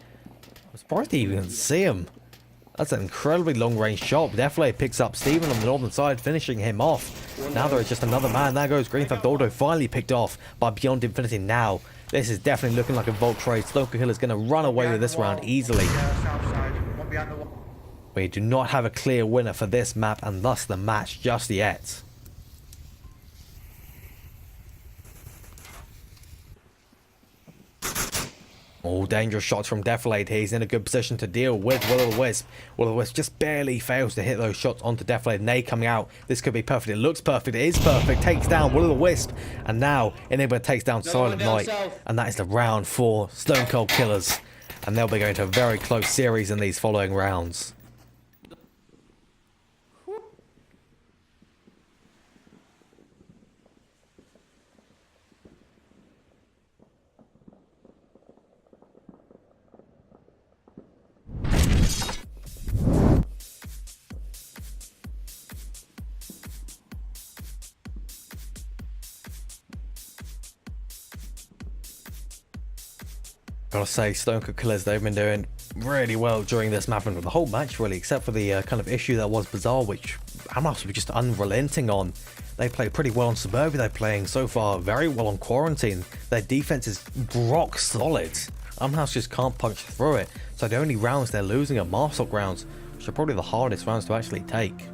I'm surprised he even see him. That's an incredibly long range shot. Definitely picks up Steven on the northern side, finishing him off. Now there is just another man. There goes Grand Theft Auto, finally picked off by Beyond Infinity. Now, this is definitely looking like a Volk trade. Stone Cold Killers going to run away with this round easily. We do not have a clear winner for this map and thus the match just yet. All dangerous shots from Deflate. He's in a good position to deal with Will-o-wisp. Will-o-wisp just barely fails to hit those shots onto Deflate. Nade coming out. This could be perfect. It looks perfect. It is perfect. Takes down Will-o-wisp. And now Enigma takes down Silent Knight. And that is the round for Stone Cold Killers. And they'll be going to a very close series in these following rounds. Gotta say, Stone Cold Killers, they've been doing really well during this map and the whole match really, except for the kind of issue that was Bazaar, which Hamas were just unrelenting on. They play pretty well on Suburbia, they're playing so far very well on Quarantine. Their defense is rock solid. House just can't punch through it, so the only rounds they're losing are Marsok rounds, which are probably the hardest rounds to actually take.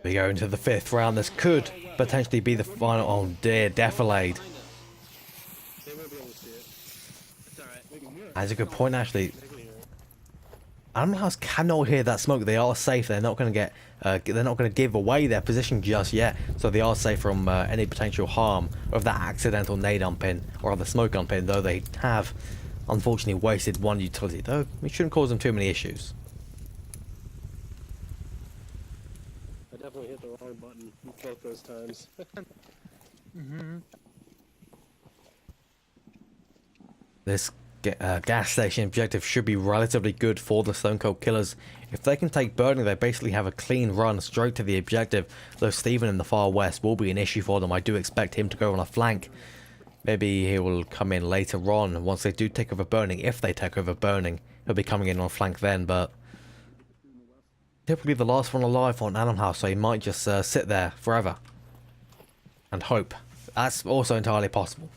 We go into the 5th round. This could potentially be the final. Oh dear, Defilade. That's a good point, actually. Animal House cannot hear that smoke. They are safe. They're not going to get. They're not going to give away their position just yet. So they are safe from any potential harm of that accidental nade unpin or other smoke unpin. Though they have, unfortunately, wasted one utility. Though it shouldn't cause them too many issues. I definitely hit the wrong button both those times. This gas station objective should be relatively good for the Stone Cold Killers. If they can take Burning, they basically have a clean run straight to the objective. Though Steven in the far west will be an issue for them. I do expect him to go on a flank. Maybe he will come in later on once they do take over Burning. If they take over Burning, he'll be coming in on a flank then, but typically the last one alive on Animal House, so he might just sit there forever and hope. That's also entirely possible.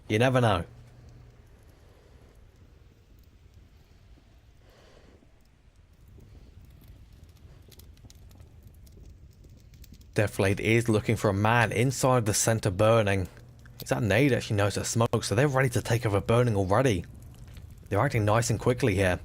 You never know. Defilade is looking for a man inside the center Burning. Is that nade actually knows that smoke, so they're ready to take over Burning already. They're acting nice and quickly here.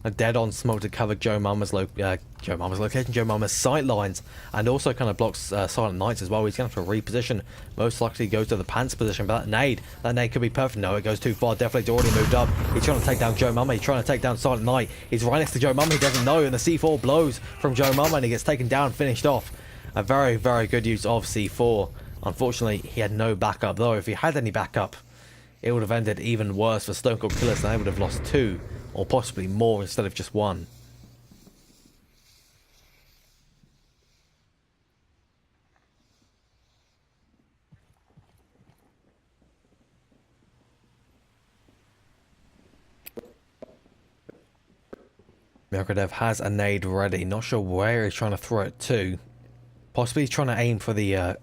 A dead-on smoke to cover Joe Mama's location, Joe Mama's sight lines, and also kind of blocks Silent Knights as well. He's going to have to reposition. Most likely goes to the pants position, but that nade could be perfect. No, it goes too far. Definite's already moved up. He's trying to take down Joe Mama. He's trying to take down Silent Knight. He's right next to Joe Mama. He doesn't know, and the C4 blows from Joe Mama, and he gets taken down, finished off. A very, very good use of C4. Unfortunately, he had no backup, though. If he had any backup, it would have ended even worse for Stone Cold Killers. They would have lost 2. Or possibly more instead of just 1. Mirkodev has a nade ready. Not sure where he's trying to throw it to. Possibly he's trying to aim for the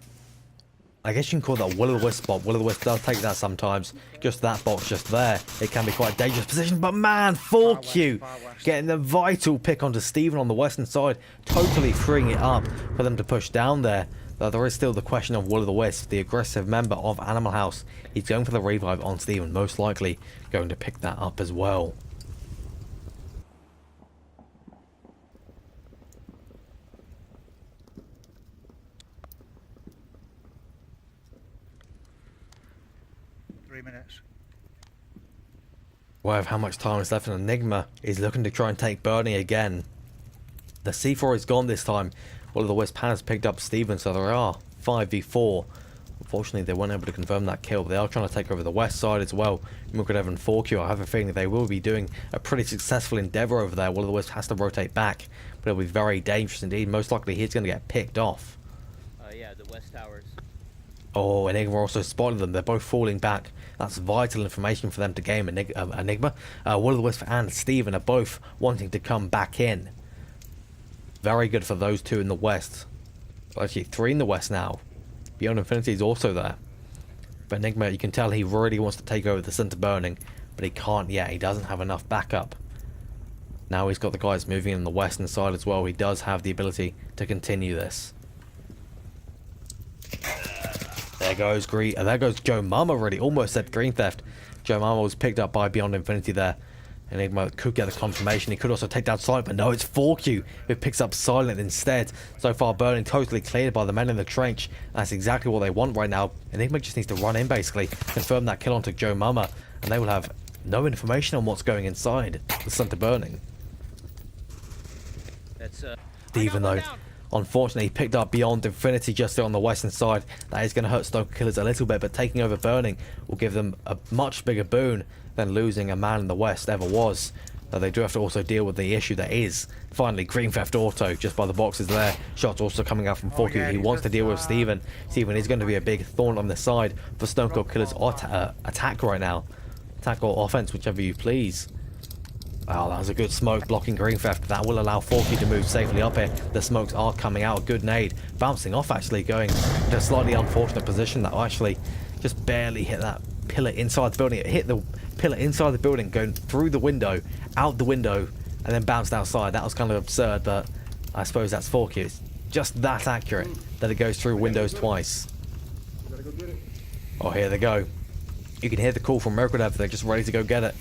I guess you can call that Will-O-the-Wisp spot. Will-O-the-Wisp does take that sometimes. Just that box just there. It can be quite a dangerous position. But man, 4Q getting the vital pick onto Steven on the western side. Totally freeing it up for them to push down there. Though there is still the question of Will-O-the-Wisp, the aggressive member of Animal House. He's going for the revive on Steven. Most likely going to pick that up as well. Minutes. Aware of how much time is left, and Enigma is looking to try and take Burning again. The C4 is gone this time. Will-O-the-Wisp has picked up Steven, so there are 5v4 Unfortunately, they weren't able to confirm that kill, but they are trying to take over the west side as well. Mukhadev and 4Q, I have a feeling that they will be doing a pretty successful endeavor over there. Will of the Wisp has to rotate back, but it'll be very dangerous indeed. Most likely he's going to get picked off. Yeah, the west towers. Oh, Enigma also spotted them. They're both falling back. That's vital information for them to gain Enigma. Will of the Wisp and Steven are both wanting to come back in. Very good for those two in the west. Well, actually, 3 in the west now. Beyond Infinity is also there. But Enigma, you can tell he really wants to take over the center burning, but he can't yet. He doesn't have enough backup. Now he's got the guys moving in the western side as well. He does have the ability to continue this. There goes there goes Joe Mama, really. Almost said Green Theft. Joe Mama was picked up by Beyond Infinity there. Enigma could get the confirmation. He could also take down Silent, but no, it's 4Q who picks up Silent instead. So far, burning totally cleared by the men in the trench. That's exactly what they want right now. Enigma just needs to run in, basically, confirm that kill onto Joe Mama, and they will have no information on what's going inside the center burning. That's Even though, unfortunately, he picked up Beyond Infinity just on the western side. That is going to hurt Stoker Killers a little bit, but taking over burning will give them a much bigger boon than losing a man in the west ever was. Though they do have to also deal with the issue that is finally Green Theft Auto just by the boxes there. Shots also coming out from 4Q. He wants to deal with Steven. Steven is going to be a big thorn on the side for Stone Cold Killer's attack right now. Attack or offense, whichever you please. Wow, that was a good smoke blocking Green Theft. That will allow 4Q to move safely up here. The smokes are coming out. Good nade. Bouncing off, actually, going to a slightly unfortunate position that will actually just barely hit that pillar inside the building. It hit the pillar inside the building, going through the window, out the window, and then bounced outside. That was kind of absurd, but I suppose that's 4Q. It's just that accurate that it goes through windows twice. Oh, here they go. You can hear the call from Murkodev. They're just ready to go get it.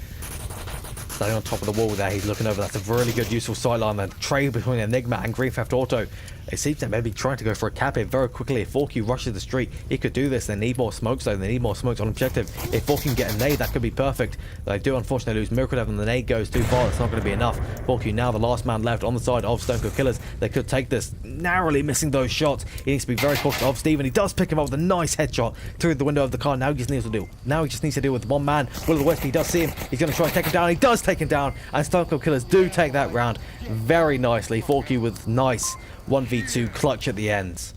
Standing on top of the wall there, he's looking over. That's a really good, useful sideline. The trade between Enigma and Green Theft Auto. It seems they may be trying to go for a cap here very quickly. If 4Q rushes the street, he could do this. They need more smokes, though. They need more smokes on objective. If 4Q can get a nade, that could be perfect. They do, unfortunately, lose Murkodev, and the nade goes too far. It's not going to be enough. 4Q now the last man left on the side of Stone Cold Killers. They could take this, narrowly missing those shots. He needs to be very cautious of Steven. He does pick him up with a nice headshot through the window of the car. Now he just needs to deal with one man. Will of the Wisp, he does see him. He's going to try and take him down. He does take him down, and Stone Cold Killers do take that round very nicely. 4Q with nice 1v2 clutch at the end.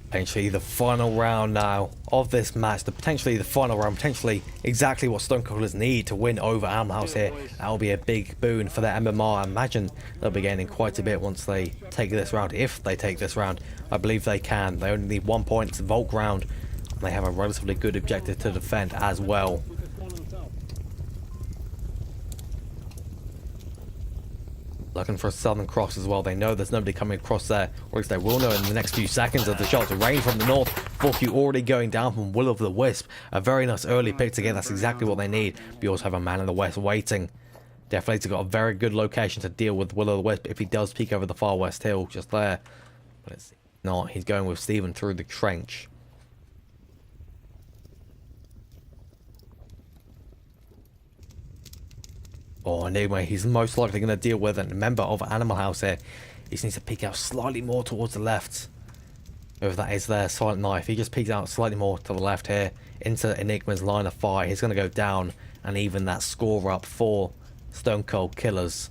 Potentially the final round now of this match. Potentially the final round. Potentially exactly what Stone Cold Killers need to win over Animal House here. That will be a big boon for their MMR. I imagine they'll be gaining quite a bit once they take this round. If they take this round, I believe they can. They only need 1 point. It's a Volk round. And they have a relatively good objective to defend as well. Looking for a Southern Cross as well. They know there's nobody coming across there, or at least they will know in the next few seconds of the shots. Rain from the north. 4Q already going down from Will of the Wisp. A very nice early pick to get. That's exactly what they need. We also have a man in the west waiting. Definitely's got a very good location to deal with Will of the Wisp if he does peek over the far west hill just there. But it's not. He's going with Steven through the trench. Oh, anyway, he's most likely going to deal with a member of Animal House here. He just needs to peek out slightly more towards the left. Whoever that is there, Silent Knife. He just peeks out slightly more to the left here into Enigma's line of fire. He's going to go down and even that score up for Stone Cold Killers.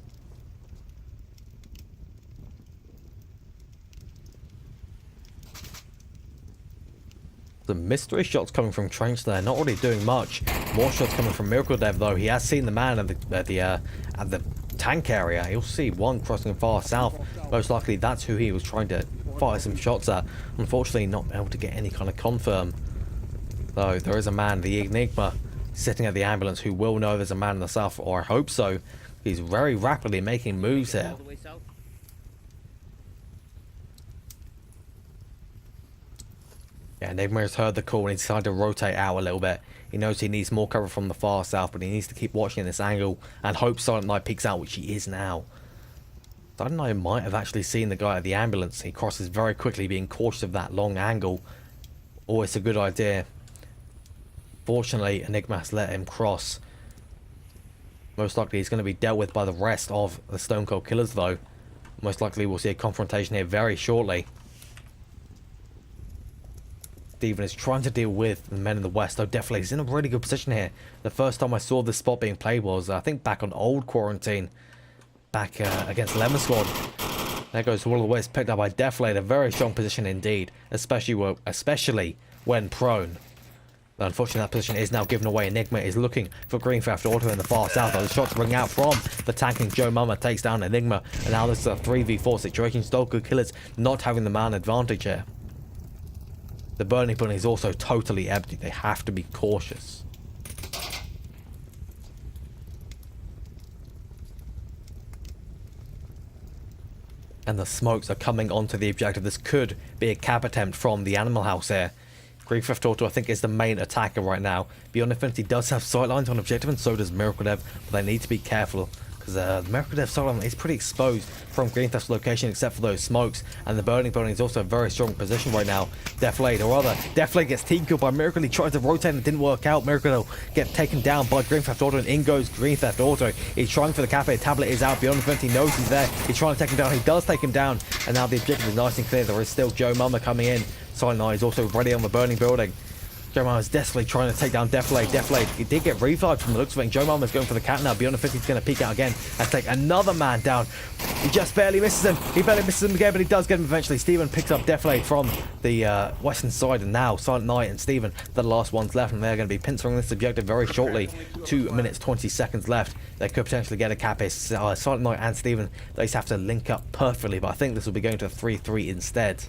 The mystery shots coming from Trench there, not really doing much. More shots coming from Miracle Dev though. He has seen the man at the tank area. He'll see one crossing far south. Most likely that's who he was trying to fire some shots at. Unfortunately, not able to get any kind of confirm. Though there is a man, the Enigma, sitting at the ambulance who will know there's a man in the south, or I hope so. He's very rapidly making moves here. All the way south. Yeah, Enigma has heard the call and he's decided to rotate out a little bit. He knows he needs more cover from the far south, but he needs to keep watching this angle and hope Silent Knight peeks out, which he is now. Silent Knight might have actually seen the guy at the ambulance. He crosses very quickly, being cautious of that long angle. Always a good idea. Fortunately, Enigma has let him cross. Most likely he's going to be dealt with by the rest of the Stone Cold Killers though. Most likely we'll see a confrontation here very shortly. Steven is trying to deal with the men in the west, though definitely he's in a really good position here. The first time I saw this spot being played was, I think, back on old Quarantine, back against Lemon Squad. There goes Wall of the West, picked up by Deflate, a very strong position indeed, especially when prone. But unfortunately, that position is now given away. Enigma is looking for Green Theft Auto in the far south. The shots ring out from the tanking Joe Mama, takes down Enigma, and now this is a 3v4 situation. Stone Cold Killers not having the man advantage here. The burning building is also totally empty. They have to be cautious. And the smokes are coming onto the objective. This could be a cap attempt from the Animal House here. Green Theft Auto, I think, is the main attacker right now. Beyond Infinity does have sightlines on objective, and so does Miracle Dev, but they need to be careful. Because Miracle Dev sightline is pretty exposed from Green Theft's location except for those smokes. And the burning building is also a very strong position right now. Deflate, or rather, Deflate gets team killed by Miracle. He tried to rotate and it didn't work out. Miracle get taken down by Green Theft Auto, and in goes Green Theft Auto. He's trying for the cafe. Tablet is out. Beyond Infinity knows he's there. He's trying to take him down. He does take him down. And now the objective is nice and clear. There is still Joe Mama coming in. Silent Knight is also ready on the burning building. Joe Mama is desperately trying to take down Deflate. Deflate, he did get revived from the looks of it. And Joe Mama is going for the cat now. Beyond the 50 is going to peek out again and take another man down. He just barely misses him. He barely misses him again, but he does get him eventually. Steven picks up Deflate from the western side, and now Silent Knight and Steven, the last ones left, and they're going to be pincering this objective very shortly. 2 minutes 20 seconds left. They could potentially get a cap here. Silent Knight and Steven, they just have to link up perfectly, but I think this will be going to a 3-3 instead.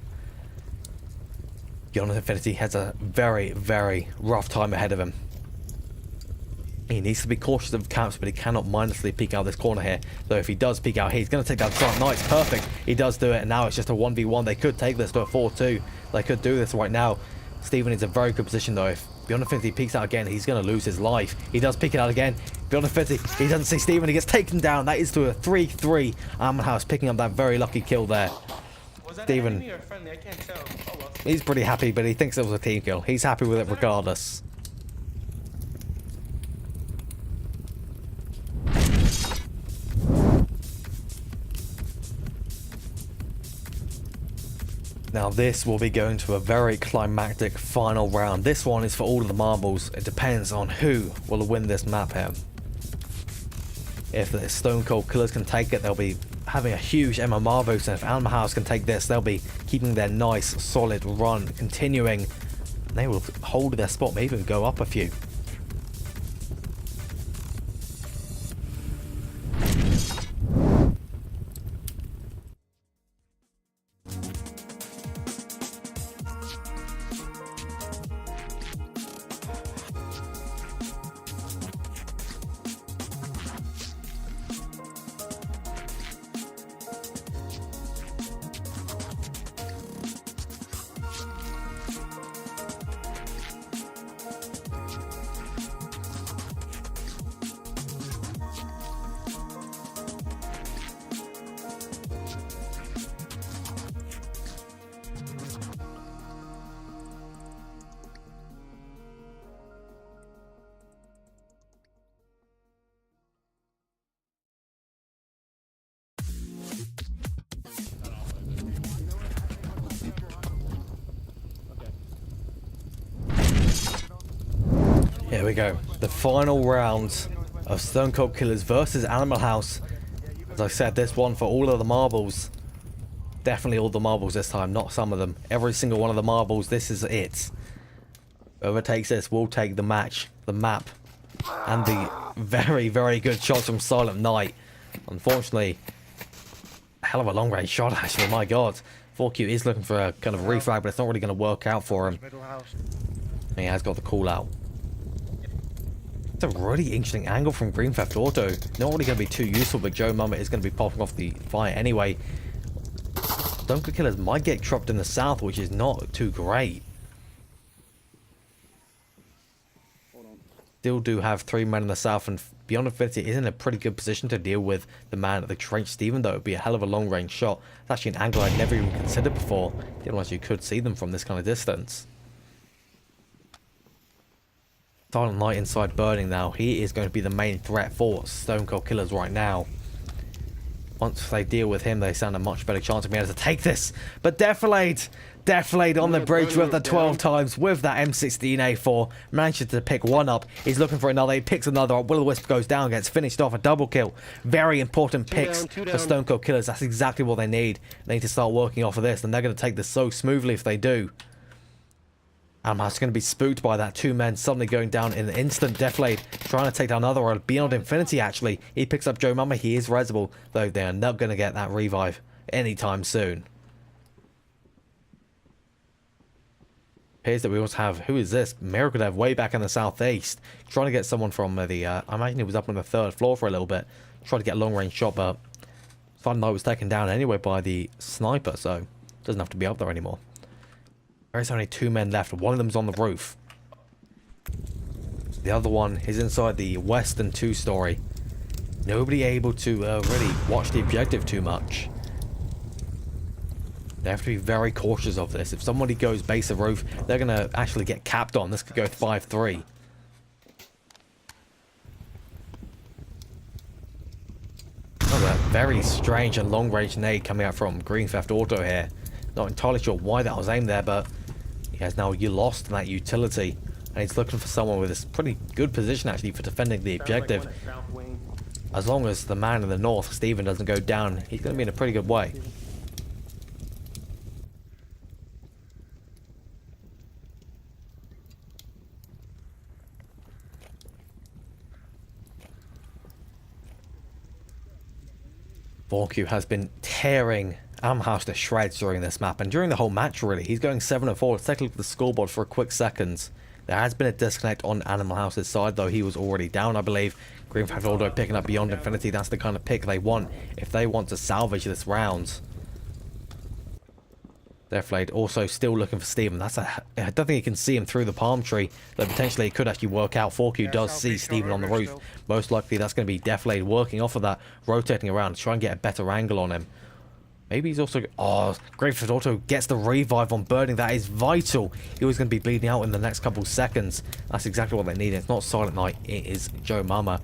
Beyond Infinity has a very, very rough time ahead of him. He needs to be cautious of camps, but he cannot mindlessly peek out this corner here. Though if he does peek out here, he's going to take down Silent Knight. It's perfect. He does do it, and now it's just a 1v1. They could take this to a 4-2. They could do this right now. Steven is in a very good position, though. If Beyond Infinity peeks out again, he's going to lose his life. He does peek it out again. Beyond Infinity, he doesn't see Steven. He gets taken down. That is to a 3-3. Animal House picking up that very lucky kill there. Steven, I can't tell. Oh, well. He's pretty happy, but he thinks it was a team kill. He's happy with it regardless. Now this will be going to a very climactic final round. This one is for all of the marbles. It depends on who will win this map here. If the Stone Cold Killers can take it, they'll be having a huge MMR boost, and if Animal House can take this, they'll be keeping their nice solid run continuing. They will hold their spot, maybe even go up a few. we go. The final round of Stone Cold Killers versus Animal House. As I said, this one for all of the marbles. Definitely all the marbles this time, not some of them. Every single one of the marbles, this is it. Whoever takes this will take the match, the map, and the very, very good shots from Silent Night. Unfortunately, a hell of a long range shot actually, my god. 4Q is looking for a kind of refrag, but it's not really going to work out for him. And he has got the call out. It's a really interesting angle from Green Theft Auto. Not really going to be too useful, but Joe Mama is going to be popping off the fire anyway. Stone Cold Killers might get trapped in the south, which is not too great. Still do have 3 men in the south, and Beyond Infinity is in a pretty good position to deal with the man at the trench. Steven, though, it would be a hell of a long range shot. It's actually an angle I'd never even considered before. Didn't realize you could see them from this kind of distance. Silent Night inside Burning now. He is going to be the main threat for Stone Cold Killers right now. Once they deal with him, they stand a much better chance of being able to take this. But Defilade on the bridge with the 12 times with that M16A4. Manages to pick one up. He's looking for another. He picks another up. Will-O-Wisp goes down, gets finished off. A double kill. Very important picks for Stone Cold Killers. That's exactly what they need. They need to start working off of this, and they're going to take this so smoothly if they do. I'm just going to be spooked by that. 2 men suddenly going down in an instant. Defilade trying to take down another one. Beyond Infinity, actually. He picks up Joe Mama. He is resible, though they are not going to get that revive anytime soon. Appears that we also have, who is this? Miracle Dev way back in the southeast. Trying to get someone from the, I imagine he was up on the 3rd floor for a little bit. Trying to get a long range shot, but Silent Night was taken down anyway by the sniper, so doesn't have to be up there anymore. There's only 2 men left. One of them's on the roof. The other one is inside the western 2-story. Nobody able to really watch the objective too much. They have to be very cautious of this. If somebody goes base of roof, they're going to actually get capped on. This could go 5-3. Another very strange and long-range nade coming out from Green Theft Auto here. Not entirely sure why that was aimed there, but he has now lost that utility. And he's looking for someone with a pretty good position, actually, for defending the objective. As long as the man in the north, Steven, doesn't go down, he's going to be in a pretty good way. Vorku has been tearing Amhouse to shreds during this map, and during the whole match really. He's going 7-4. Let's take a look at the scoreboard for a quick second. There has been a disconnect on Animal House's side, though he was already down, I believe. Green Theft Auto picking up Beyond Infinity. That's the kind of pick they want if they want to salvage this round. Defilade also still looking for Steven. I don't think he can see him through the palm tree, though potentially it could actually work out. 4Q does see Steven on the roof. Most likely that's going to be Defilade working off of that, rotating around to try and get a better angle on him. Maybe he's also... Oh, Green Theft Auto gets the revive on Burning. That is vital. He was going to be bleeding out in the next couple seconds. That's exactly what they need. It's not Silent Night. It is Joe Mama.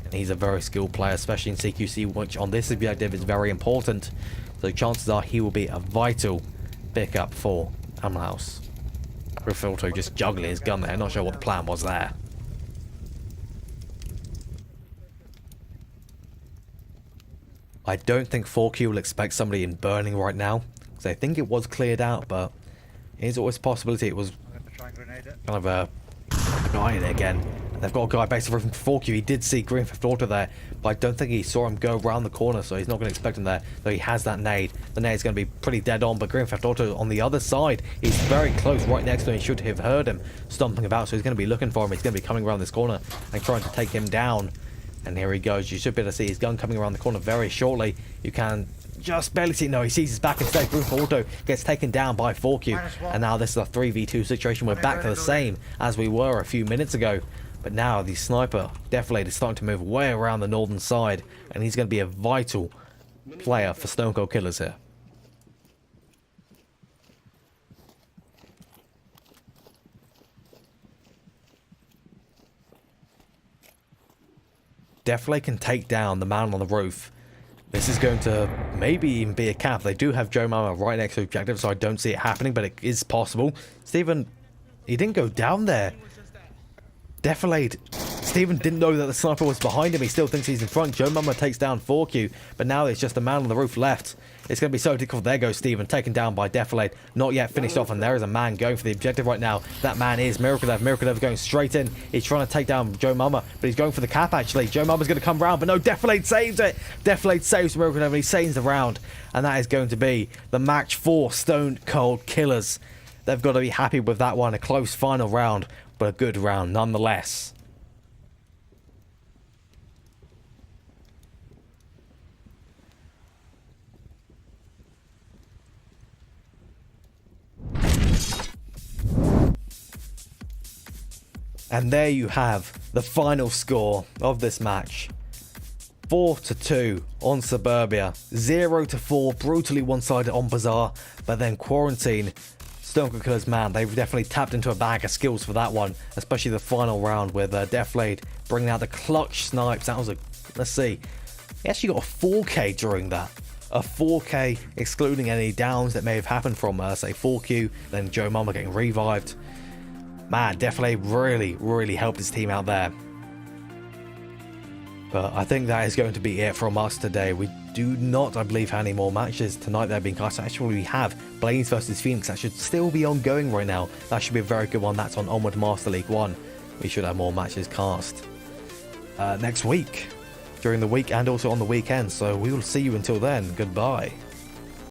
And he's a very skilled player, especially in CQC, which on this objective is very important. So chances are he will be a vital pickup for Animal House. Green Theft Auto just juggling his gun there. Not sure what the plan was there. I don't think 4Q will expect somebody in Burning right now, because I think it was cleared out, but it is always a possibility it was kind of a guy in it again. They've got a guy basically from 4Q. He did see Green Theft Auto there, but I don't think he saw him go around the corner, so he's not going to expect him there, though he has that nade. The nade's going to be pretty dead on, but Green Theft Auto on the other side, he's very close right next to him. He should have heard him stomping about, so he's going to be looking for him. He's going to be coming around this corner and trying to take him down. And here he goes. You should be able to see his gun coming around the corner very shortly. You can just barely see. No, he sees his back instead. Green Theft Auto gets taken down by 4Q. And now this is a 3v2 situation. We're back to the same as we were a few minutes ago. But now the sniper, Defilade, is starting to move way around the northern side. And he's going to be a vital player for Stone Cold Killers here. Defilade can take down the man on the roof. This is going to maybe even be a cap. They do have Joe Mama right next to the objective, so I don't see it happening, but it is possible. Steven, he didn't go down there. Defilade. Steven didn't know that the sniper was behind him. He still thinks he's in front. Joe Mama takes down 4Q, but now there's just a man on the roof left. It's going to be so difficult. There goes Steven, taken down by Defilade. Not yet finished off, and there is a man going for the objective right now. That man is Miracle Dev. Miracle Dev going straight in. He's trying to take down Joe Mama, but he's going for the cap, actually. Joe Mama's going to come round, but no, Defilade saves it. Defilade saves Miracle Dev, and he saves the round. And that is going to be the match for Stone Cold Killers. They've got to be happy with that one. A close final round, but a good round nonetheless. And there you have the final score of this match. 4-2 on Suburbia, 0-4 brutally one-sided on Bazaar, but then Quarantine, Stone Cold Killers, man, they've definitely tapped into a bag of skills for that one, especially the final round with Deflade bringing out the clutch snipes. That was a, let's see, he actually got a 4K during that. A 4K, excluding any downs that may have happened from, say, 4Q, then Joe Mama getting revived. Man, Deflade really helped his team out there. But I think that is going to be it from us today. We do not, I believe, have any more matches tonight that have been cast. Actually, we have Blaze versus Phoenix. That should still be ongoing right now. That should be a very good one. That's on Onward Master League 1. We should have more matches cast next week, during the week and also on the weekend. So we will see you until then. Goodbye.